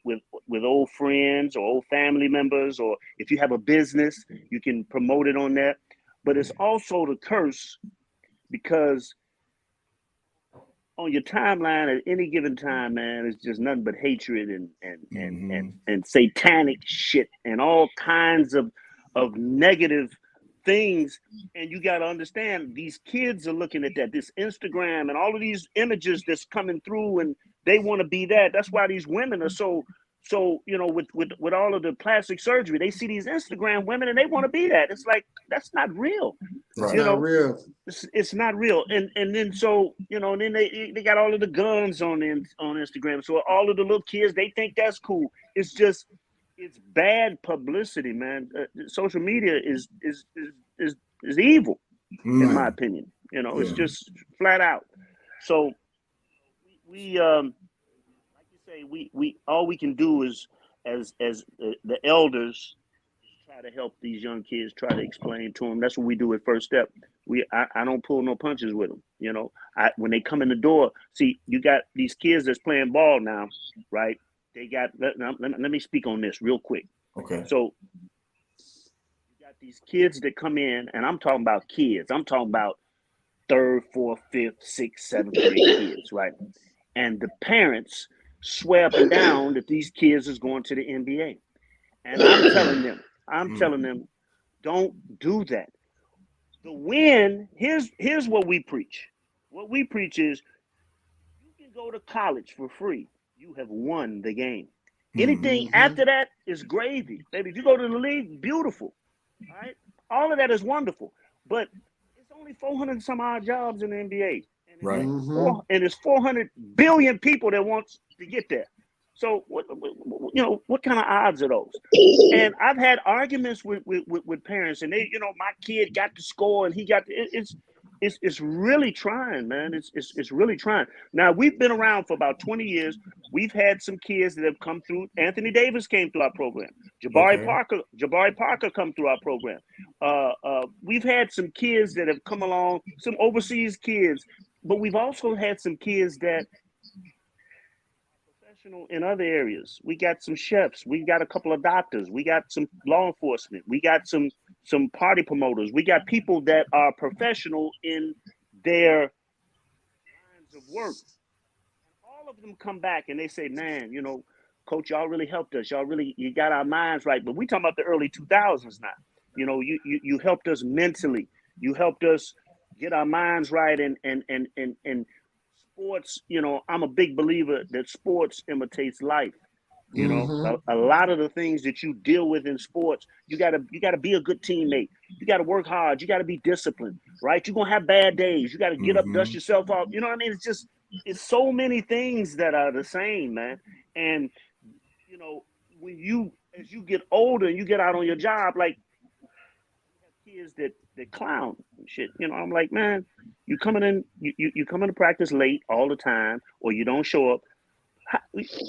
old friends or old family members, or if you have a business, you can promote it on that. But it's also the curse because on your timeline at any given time, man, it's just nothing but hatred and satanic shit and all kinds of negative things. And you got to understand, these kids are looking at that, this Instagram and all of these images that's coming through, and they want to be that. That's why these women are so with all of the plastic surgery, they see these Instagram women and they want to be that. It's like, that's not real. Right. Not real. It's not real. And then so, then they got all of the guns on Instagram. So all of the little kids, they think that's cool. It's bad publicity, man. Social media is evil, in my opinion. It's just flat out. So we we all we can do is as the elders try to help these young kids, try to explain to them. That's what we do at First Step. I don't pull no punches with them. When they come in the door, see, you got these kids that's playing ball now, right? They got, let me speak on this real quick. Okay. So you got these kids that come in, and I'm talking about kids. I'm talking about 3rd, 4th, 5th, 6th, 7th grade kids, right? And the parents swear up and down that these kids is going to the NBA. And I'm telling them, don't do that. The win, here's what we preach. What we preach is you can go to college for free. You have won the game. Anything after that is gravy. Baby, if you go to the league, beautiful. All right? All of that is wonderful. But it's only 400 and some odd jobs in the NBA. Right. And there's 400 billion people that wants to get there. So what kind of odds are those? And I've had arguments with parents, and they, my kid got to score and he got it's really trying, man. It's really trying. Now we've been around for about 20 years. We've had some kids that have come through. Anthony Davis came through our program. Jabari Parker come through our program. We've had some kids that have come along, some overseas kids, but we've also had some kids that in other areas. We got some chefs, we got a couple of doctors, we got some law enforcement, we got some party promoters, we got people that are professional in their lines of work. All of them come back and they say, man, coach, y'all really helped us. You got our minds right. But we talking about the early 2000s now. You helped us mentally. You helped us get our minds right and sports, I'm a big believer that sports imitates life. A lot of the things that you deal with in sports, you gotta be a good teammate. You gotta work hard. You gotta be disciplined, right? You're gonna have bad days. You gotta get up, dust yourself off. You know what I mean? It's so many things that are the same, man. And as you get older and you get out on your job, like you have kids that clown and shit. I'm like, man, You coming in, you come into practice late all the time, or you don't show up.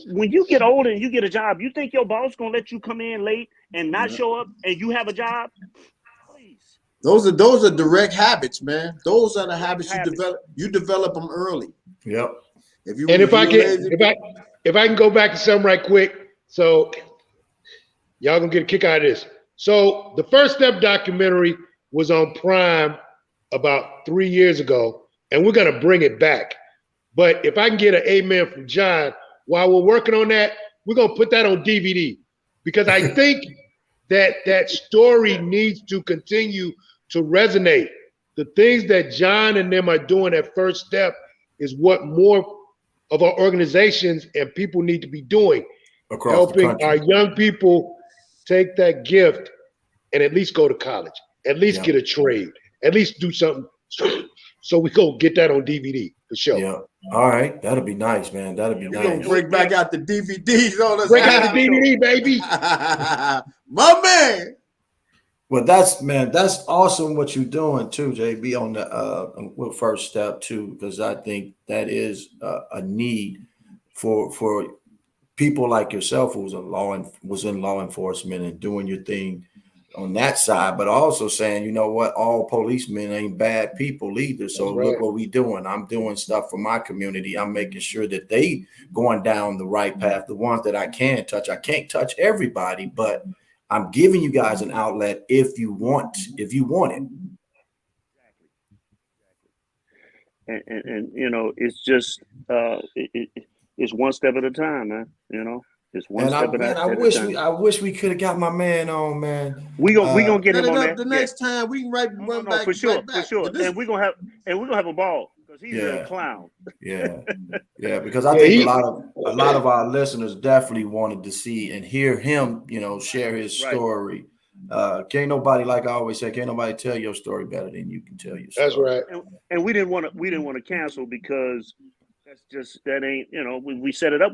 When you get older and you get a job, you think your boss gonna let you come in late and not show up, and you have a job? Please. Those are direct habits, man. Those are the habits you develop. You develop them early. Yep. If I can go back to something right quick, so y'all gonna get a kick out of this. So the First Step documentary was on Prime about 3 years ago, and we're gonna bring it back. But if I can get an amen from John while we're working on that, we're gonna put that on DVD, because I think that story needs to continue to resonate. The things that John and them are doing at First Step is what more of our organizations and people need to be doing, helping our young people take that gift and at least go to college, at least get a trade, at least do something. So we go get that on DVD for sure. Yeah. All right. That'll be nice, man. That'll be nice. We're gonna break back out the DVDs on us. Break out the DVD, baby. My man. Well, that's awesome what you're doing too, JB, on the First Step too, because I think that is a need for people like yourself who was in law enforcement and doing your thing on that side, but also saying, you know what, all policemen ain't bad people either. So look what we doing. I'm doing stuff for my community. I'm making sure that they going down the right path. The ones that I can touch, I can't touch everybody, but I'm giving you guys an outlet if you want it. And you know, it's just it's one step at a time, man. You know, it's one step at a time. I wish we could have got my man on, man. We gonna get him on there. The next time we can run back for sure. This, and we're gonna have a ball because he's a clown. Yeah, because I think a lot of our listeners definitely wanted to see and hear him, you know, share his story. Can't nobody, like I always say, can't nobody tell your story better than you can tell your story. That's right. And we didn't want to cancel because that ain't, you know, we set it up.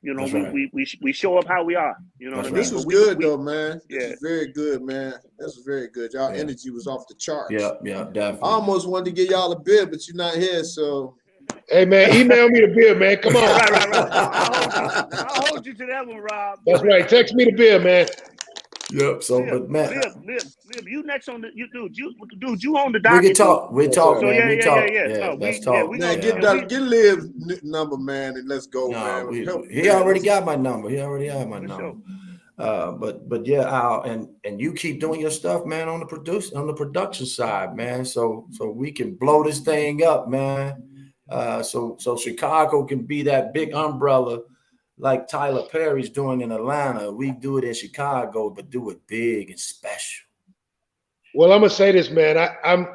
You know, we show up how we are. You know, this was good though, man. This is very good, man. This was very good. Y'all energy was off the charts. Yeah, definitely. I almost wanted to get y'all a bid, but you're not here, so. Hey man, email me the bill, man. Come on. Right. I'll hold you to that one, Rob. That's right. Text me the bill, man. Yep. So, but man, Lib, you next on the you on the docket. We can talk. We talk, so, man. Yeah. Let's talk. Man, get Liv's number, man, and let's go, man. He already got my number. But yeah, Al, and you keep doing your stuff, man, on the production side, man. So we can blow this thing up, man. So Chicago can be that big umbrella like Tyler Perry's doing in Atlanta. We do it in Chicago, but do it big and special. Well, I'm gonna say this, man. I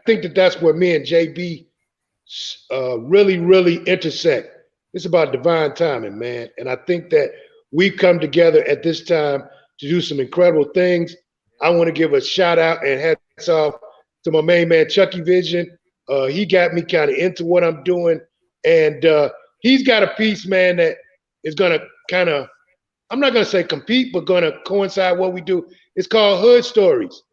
think that's where me and JB really intersect. It's about divine timing, man. And I think that we come together at this time to do some incredible things. I want to give a shout out and hats off to my main man, Chucky Vision. He got me kind of into what I'm doing. And he's got a piece, man, that is going to kind of, I'm not going to say compete, but going to coincide what we do. It's called Hood Stories,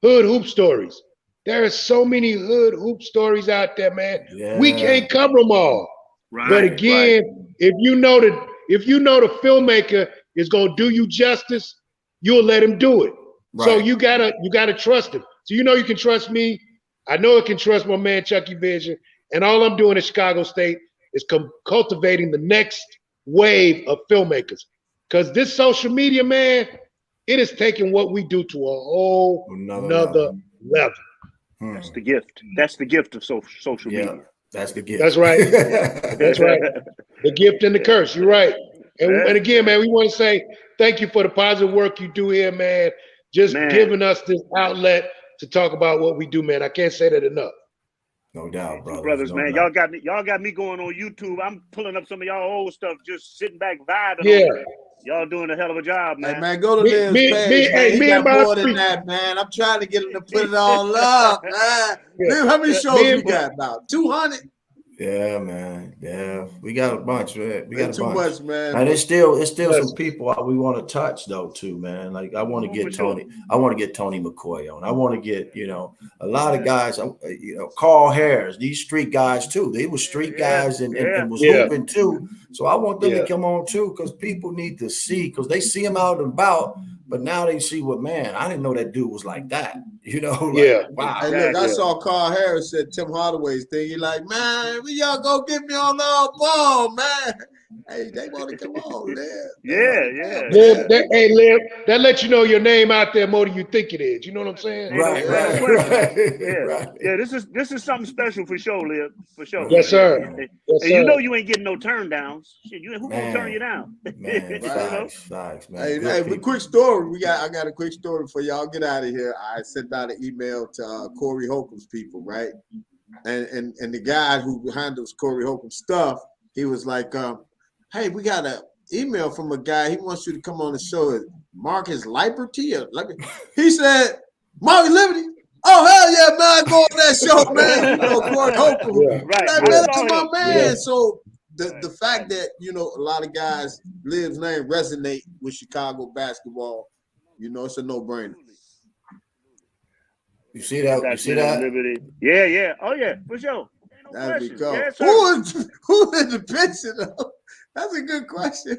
Hood Hoop Stories. There are so many hood hoop stories out there, man. Yeah. We can't cover them all. Right, but again, if you know the filmmaker is going to do you justice, you'll let him do it. Right. So you gotta trust him. So you can trust me. I know I can trust my man Chucky Vision. And all I'm doing at Chicago State is cultivating the next wave of filmmakers. Because this social media, man, it is taking what we do to a whole another level. That's the gift. That's the gift of social media. That's the gift. That's right. That's right. The gift and the curse. You're right. And again, man, we want to say thank you for the positive work you do here, man. Just giving us this outlet to talk about what we do, man. I can't say that enough. No doubt, brothers, man. Y'all got me going on YouTube. I'm pulling up some of y'all old stuff, just sitting back vibing. Yeah. Y'all doing a hell of a job, man. Hey, man, go to Liv's page, man. He got more than that, man. I'm trying to get him to put it all up, man. Liv, how many shows you got? About 200? Yeah, man. Yeah, we got a bunch, man. We got Ain't a too bunch. much, man. And it's still Yes. some people we want to touch though too, man. Like I want to Oh, get for sure. Tony. I want to get Tony McCoy on. I want to get a lot of guys. Carl Harris. These street guys too. They were street guys and was Yeah. hooping too. So I want them Yeah. to come on too because people need to see because they see him out and about, but now they see what man. I didn't know that dude was like that. Yeah. Wow. Hey, look, I Exactly. saw Carl Harris said Tim Hardaway's thing. He like, man, when y'all go get me on the ball, man. Hey, they want to come on, man. Yeah. Hey, Liv, that lets you know your name out there more than you think it is. You know what I'm saying? Ain't no Right, question. right. Yeah, Right. yeah. This is something special for sure, Liv. For sure. Yes, sir. And Yes, you know sir. you ain't getting no turn downs. Shit, who gonna turn you down? Man, You know? facts, man. Hey, Good hey, people. quick story. I got a quick story for y'all. Get out of here. I sent out an email to Corey Holcomb's people, right? And the guy who handles Corey Holcomb's stuff, he was like, hey, we got an email from a guy. He wants you to come on the show. Marcus Liberty? He said, Marcus Liberty? Oh, hell yeah, man. Go on that show, man. You know, Corey Holcomb. Yeah. Right. Like, I man, saw that's my him. man. Yeah. So the fact that, a lot of guys, Liv's name resonate with Chicago basketball, it's a no-brainer. You see that? You see that? Liberty. Yeah. Oh yeah, for sure. Ain't no That'd be question. cool. Yes, sir. Who is the picture, though? That's a good question.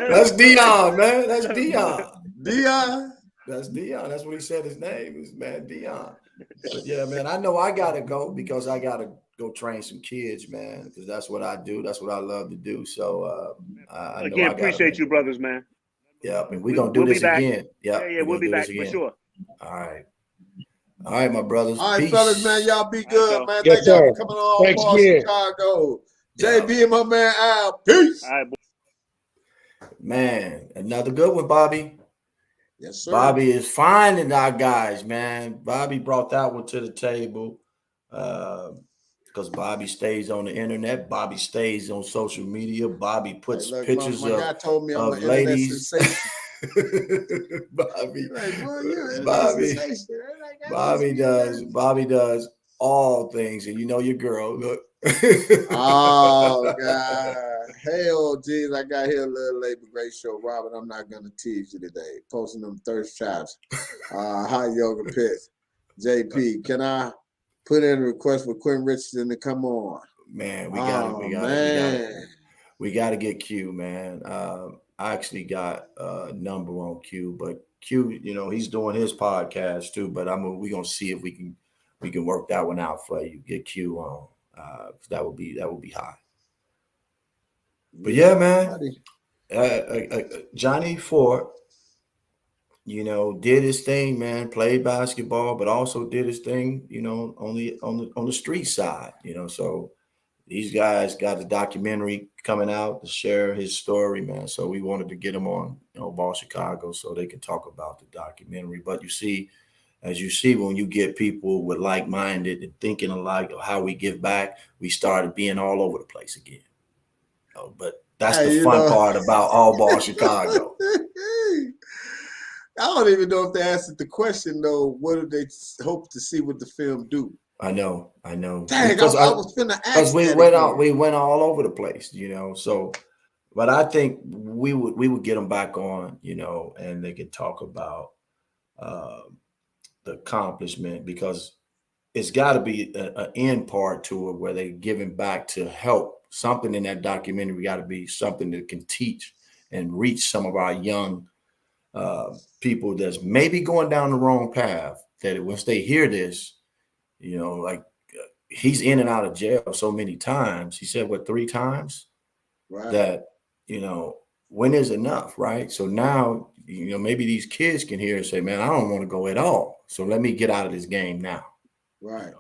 That's Dion, man. That's Dion. Dion? That's Dion. That's what he said his name is, man. Dion. But yeah, man, I know I gotta go because I gotta go train some kids, man. Because that's what I do. That's what I love to do. So I know Again, I gotta appreciate you, brothers, man. Yeah, and we're gonna do We'll be this back. again. Yeah, Yeah, we'll be back for sure. All right. All right, my brothers. All right, Peace. fellas, man. Y'all be good, y'all. man. Yes, Thank y'all sir. for coming on Thanks Ball again. Chicago. JB and my man Al. Peace. All right, boy. Man, another good one, Bobby. Yes, sir. Bobby is finding our guys, man. Bobby brought that one to the table because Bobby stays on the internet. Bobby stays on social media. Bobby puts Hey, look, pictures my guy told me I'm of an internet ladies. sensation. Bobby, Like, boy, you're an internet Bobby, sensation. Like, I Bobby just- does. Bobby does all things, and you know your girl. Look. Oh God. Hell, geez, I got here a little late, but great show. Robert, I'm not gonna tease you today. Posting them thirst traps. Hot yoga pits. JP, can I put in a request for Quentin Richardson to come on? Man, we got to get Q, man. I actually got a number on Q, but Q, he's doing his podcast too. But we're gonna see if we can work that one out for you. Get Q on. That would be hot. But yeah, man. Johnny Ford, did his thing, man. Played basketball, but also did his thing, on the street side, So these guys got a documentary coming out to share his story, man. So we wanted to get him on, Ball Chicago, so they can talk about the documentary. But as you see, when you get people with like-minded and thinking alike of how we give back, we started being all over the place again. But that's the fun part about All Ball Chicago. I don't even know if they answered the question though. What do they hope to see what the film do? I know. Dang, Because I was finna ask. we went all over the place, So, but I think we would get them back on, and they could talk about the accomplishment because it's got to be an end part to it where they're giving back to help. Something in that documentary got to be something that can teach and reach some of our young people that's maybe going down the wrong path. That once they hear this, like he's in and out of jail so many times. He said, 3 times? Right. That, when is enough, right? So now, maybe these kids can hear and say, man, I don't want to go at all. So let me get out of this game now. Right.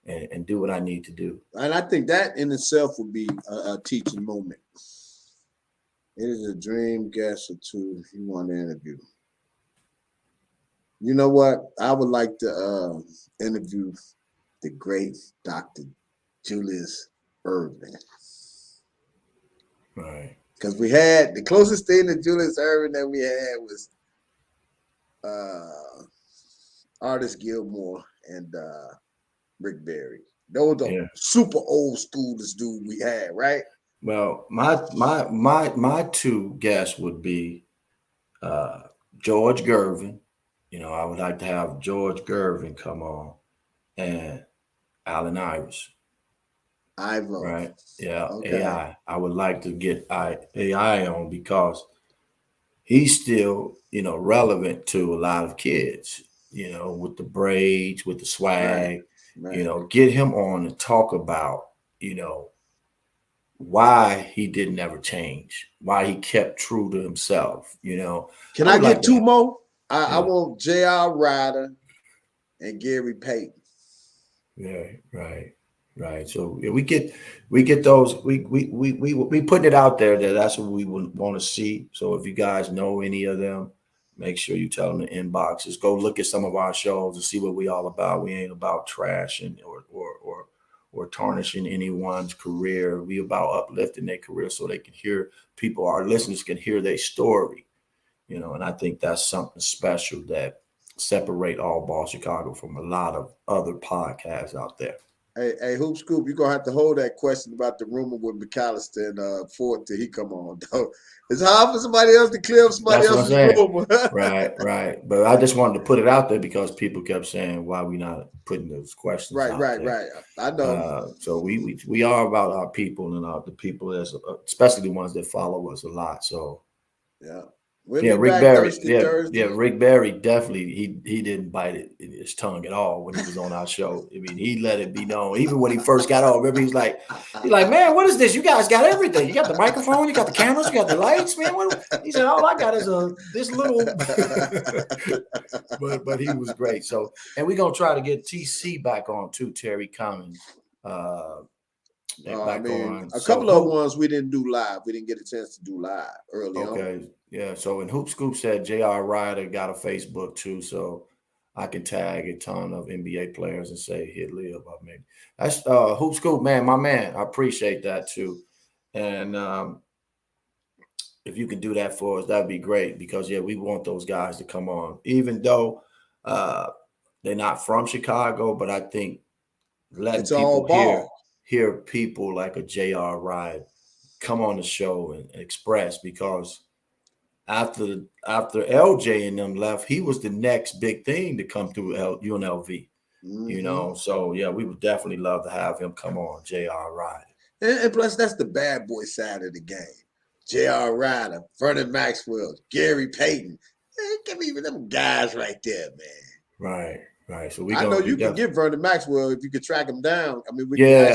And do what I need to do. And I think that in itself would be a teaching moment. It is a dream guest or two if you want to interview. You know what? I would like to interview the great Dr. Julius Erving. Right. Because we had the closest thing to Julius Erving that we had was Artist Gilmore and Rick Barry. Those are Yeah. super old schoolers dude we had, right? Well, my two guests would be George Gervin. You know, I would like to have George Gervin come on, and Allen Iverson. Ivo. Right? Yeah, Okay. AI. I would like to get AI on because he's still, relevant to a lot of kids, with the braids, with the swag, Right. get him on to talk about, why he didn't ever change, why he kept true to himself, Can I get two more? I want J.R. Ryder and Gary Payton. Yeah, right. So yeah, we get those. We putting it out there that's what we would want to see. So if you guys know any of them, make sure you tell them to inbox. Just go look at some of our shows and see what we all about. We ain't about trash and or tarnishing anyone's career. We about uplifting their career so they can hear people. Our listeners can hear their story. And I think that's something special that separate All Ball Chicago from a lot of other podcasts out there. Hey, Hoop Scoop, you're going to have to hold that question about the rumor with McAllister and Ford till he come on, though. It's hard for somebody else to clear up somebody else's rumor. Right. But I just wanted to put it out there because people kept saying, why we not putting those questions out there. I know. So we are about our people and the people, especially the ones that follow us a lot. So, yeah. Rick Barry. Rick Barry definitely he didn't bite it in his tongue at all when he was on our show. I mean, he let it be known. Even when he first got on, remember he's like, man, what is this? You guys got everything. You got the microphone, you got the cameras, you got the lights, man. He said, all I got is this little. but he was great. So, and we're gonna try to get TC back on too, Terry Cummings. A couple of ones we didn't do live. We didn't get a chance to do live early on. Okay. Yeah. So, and Hoop Scoop said J.R. Ryder got a Facebook too. So I can tag a ton of NBA players and say he'd live up maybe. That's Hoop Scoop, man, my man. I appreciate that too. And if you can do that for us, that'd be great because we want those guys to come on, even though they're not from Chicago, but I think letting people hear people like a J.R. Ryder come on the show and express, because after LJ and them left, he was the next big thing to come through UNLV. Mm-hmm. So we would definitely love to have him come on, J.R. Ryder. And plus, that's the bad boy side of the game. J.R. Ryder, Vernon Maxwell, Gary Payton. Man, give me them guys right there, man. Right. So I know you can get Vernon Maxwell if you could track him down. I mean,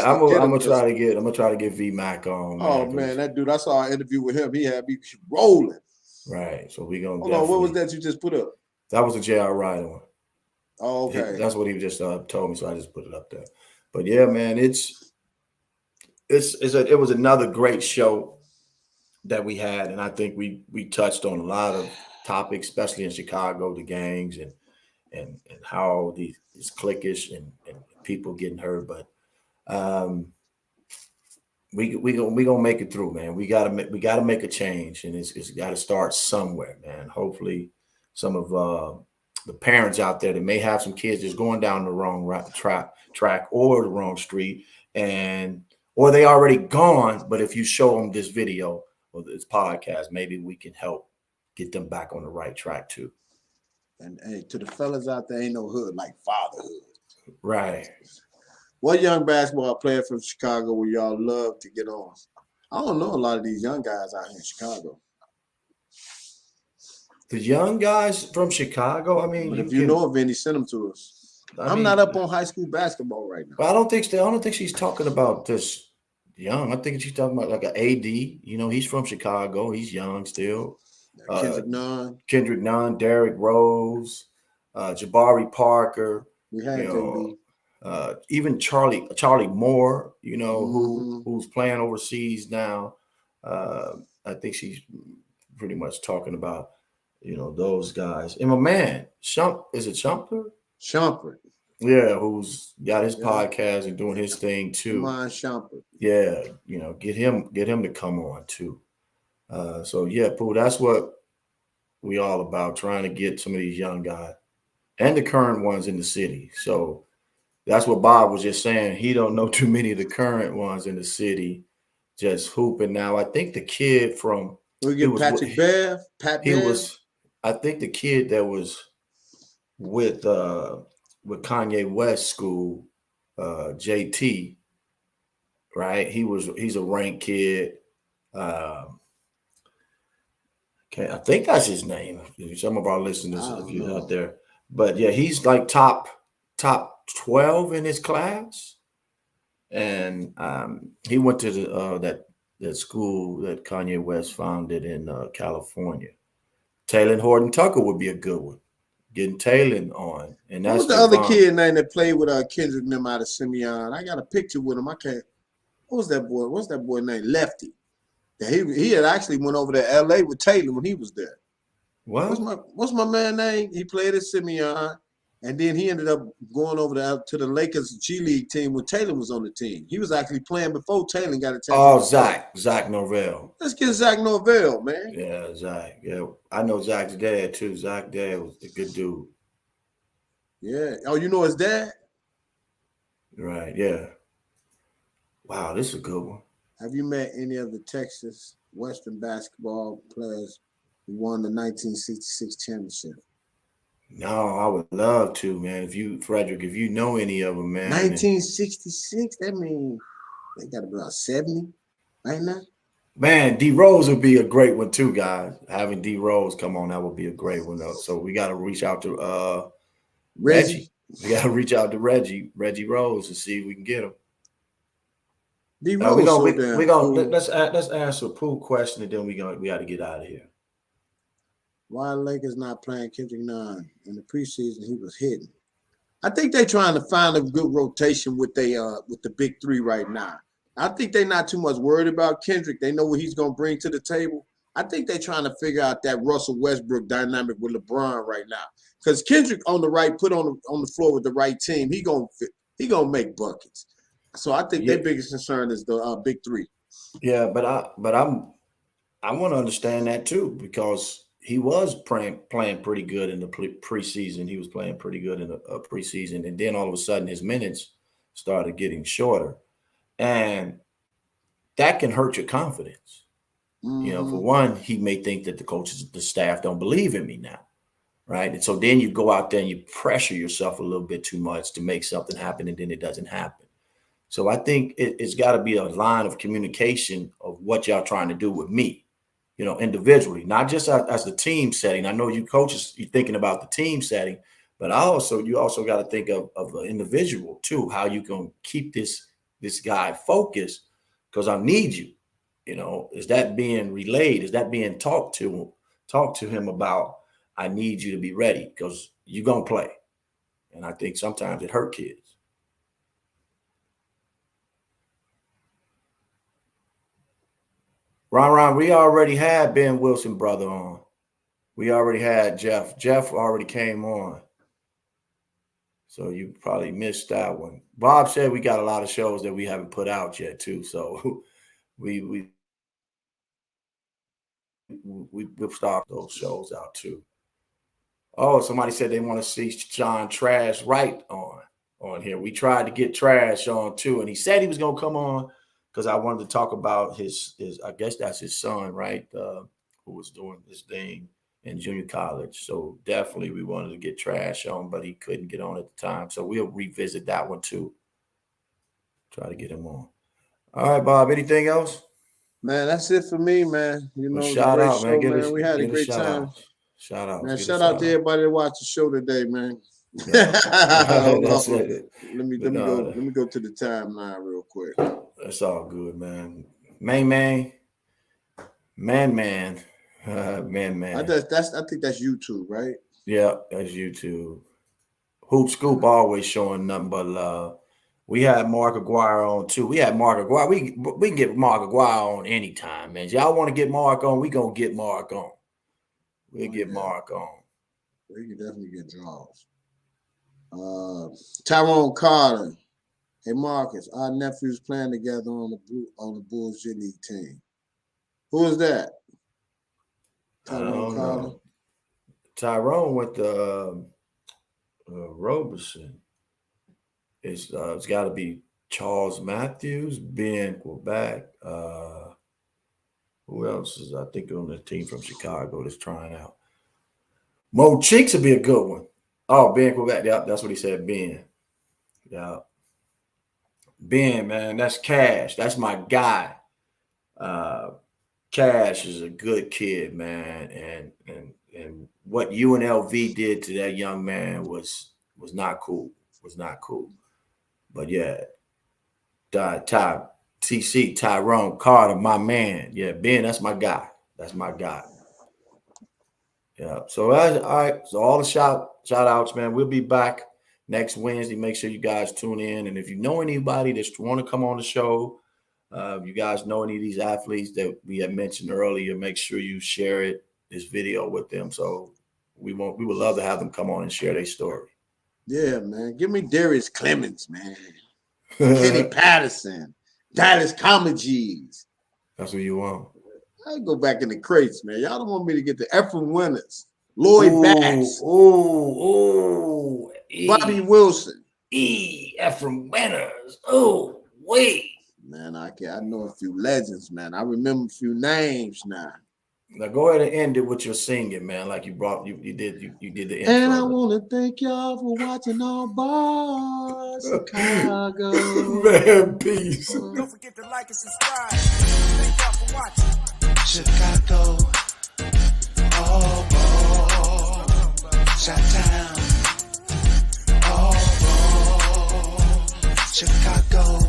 I'm gonna try to get V Mac on. Oh man, that dude! I saw an interview with him. He had me rolling. Right. So we gonna. Hold on. What was that you just put up? That was a J.R. Ryder one. Oh, okay. That's what he just told me, so I just put it up there. But yeah, man, it was another great show that we had, and I think we touched on a lot of topics, especially in Chicago, the gangs and how it's cliquish and people getting hurt. But we gonna make it through, man. We gotta make a change, and it's got to start somewhere, man. Hopefully, some of the parents out there that may have some kids just going down the wrong track or the wrong street, or they already gone. But if you show them this video or this podcast, maybe we can help get them back on the right track too. And hey, to the fellas out there, ain't no hood like fatherhood. Right. What young basketball player from Chicago would y'all love to get on? I don't know a lot of these young guys out here in Chicago. The young guys from Chicago, I mean, but if you know of any, send them to us. I'm not up on high school basketball right now. Well, I don't think she's talking about this young. I think she's talking about like an AD. He's from Chicago. He's young still. Kendrick Nunn, Derrick Rose, Jabari Parker. We had even Charlie Moore, who's playing overseas now. I think she's pretty much talking about, those guys. And my man, is it Shumpert? Shumpert. Yeah, who's got his podcast and doing his thing too. Shumpert. Yeah, get him to come on too. So yeah, Pooh, that's what we all about, trying to get some of these young guys and the current ones in the city. So that's what Bob was just saying. He don't know too many of the current ones in the city just hooping now. I think the kid from We get Patrick Bev. He was, I think the kid that was with Kanye West school, JT, right? He's a ranked kid. I think that's his name. Some of our listeners, if you're out there, but yeah, he's like top 12 in his class, and he went to that school that Kanye West founded in California. Taylor Horton Tucker would be a good one. Getting Taylor on, and that's the other kid name that played with Kendrick and them out of Simeon. I got a picture with him. I can't. What was that boy? What's that boy name? Lefty. He had actually went over to L.A. with Taylor when he was there. What? What's my man name? He played at Simeon, and then he ended up going over to the Lakers G League team when Taylor was on the team. He was actually playing before Taylor got a chance. Oh, Zach Norvell. Let's get Zach Norvell, man. Yeah, Zach. Yeah, I know Zach's dad too. Zach's dad was a good dude. Yeah. Oh, you know his dad? Right. Yeah. Wow, this is a good one. Have you met any of the Texas Western basketball players who won the 1966 championship? No, I would love to, man. Frederick, if you know any of them, man. 1966, that means they got about 70 right now. Man, D Rose would be a great one too, guys. Having D Rose come on, that would be a great one. So we got to reach out to Reggie. We got to reach out to Reggie Rose to see if we can get him. Let's answer a pool question, and then we got to get out of here. Why Lakers not playing Kendrick Nunn in the preseason? He was hitting. I think they're trying to find a good rotation with the big three right now. I think they're not too much worried about Kendrick. They know what he's going to bring to the table. I think they're trying to figure out that Russell Westbrook dynamic with LeBron right now. Because Kendrick on the right, put on the floor with the right team, he gonna make buckets. So I think their biggest concern is the big three. Yeah, but I want to understand that too, because he was playing pretty good in the preseason. He was playing pretty good in the preseason, and then all of a sudden his minutes started getting shorter, and that can hurt your confidence. Mm-hmm. You know, for one, he may think that the coaches, the staff don't believe in me now, right? And so then you go out there and you pressure yourself a little bit too much to make something happen, and then it doesn't happen. So I think it's got to be a line of communication of what y'all trying to do with me, you know, individually, not just as the team setting. I know you coaches, you're thinking about the team setting, but you also got to think of the individual too, how you can keep this guy focused, because I need you. You know, is that being relayed? Is that being talked to him about? I need you to be ready because you're going to play. And I think sometimes it hurt kids. Ron, we already had Ben Wilson brother on. We already had Jeff. Jeff already came on. So you probably missed that one. Bob said we got a lot of shows that we haven't put out yet too. So we'll start those shows out too. Oh, somebody said they want to see John Trash Wright on here. We tried to get Trash on too, and he said he was going to come on because I wanted to talk about his I guess that's his son, right? Who was doing this thing in junior college. So definitely we wanted to get Trash on, but he couldn't get on at the time. So we'll revisit that one too. Try to get him on. All right, Bob, anything else? Man, that's it for me, man. You know, shout out, man. We had a great time. Shout out. Man, shout out to everybody that watched the show today, man. Yeah. That's it. Let me go to the timeline real quick. That's all good, man. Man. I think that's YouTube, right? Yeah, that's YouTube. Hoop Scoop always showing nothing but love. We had Mark Aguirre on too. We had Mark Aguirre. We can get Mark Aguirre on anytime, man. Y'all want to get Mark on? We gonna get Mark on. We'll get Mark on. We can definitely get draws. Tyrone Carter. Hey Marcus, our nephews playing together on the Bulls G League team. Who is that? Tyrone Carter. Tyrone went to Roberson. It's got to be Charles Matthews, Ben Quebec. Who else is I think on the team from Chicago that's trying out? Mo Cheeks would be a good one. Oh, Ben Quebec. Yep, that's what he said. Ben. Yeah. Ben, man, that's Cash. That's my guy. Cash is a good kid, man, and what UNLV did to that young man was not cool. Was not cool. But yeah, Tyrone Carter, my man. Yeah, Ben, that's my guy. That's my guy. Yeah. So all right. So all the shout outs, man. We'll be back next Wednesday. Make sure you guys tune in. And if you know anybody that want to come on the show, you guys know any of these athletes that we had mentioned earlier, make sure you share this video with them. So we would love to have them come on and share their story. Yeah, man. Give me Darius Clemens, man. Kenny Patterson, Dallas Comegys. That's what you want. I go back in the crates, man. Y'all don't want me to get the Ephraim Winters, Lloyd Banks, Bobby Wilson, Ephraim Winters. Oh, wait. Man, I know a few legends, man. I remember a few names now. Now go ahead and end it with your singing, man. Like you did the intro. And I want to thank y'all for watching All Ball Chicago. Man, peace. Don't forget to like and subscribe. Thank y'all for watching. Chicago, All Ball, Chi-Town, All Ball, Chicago.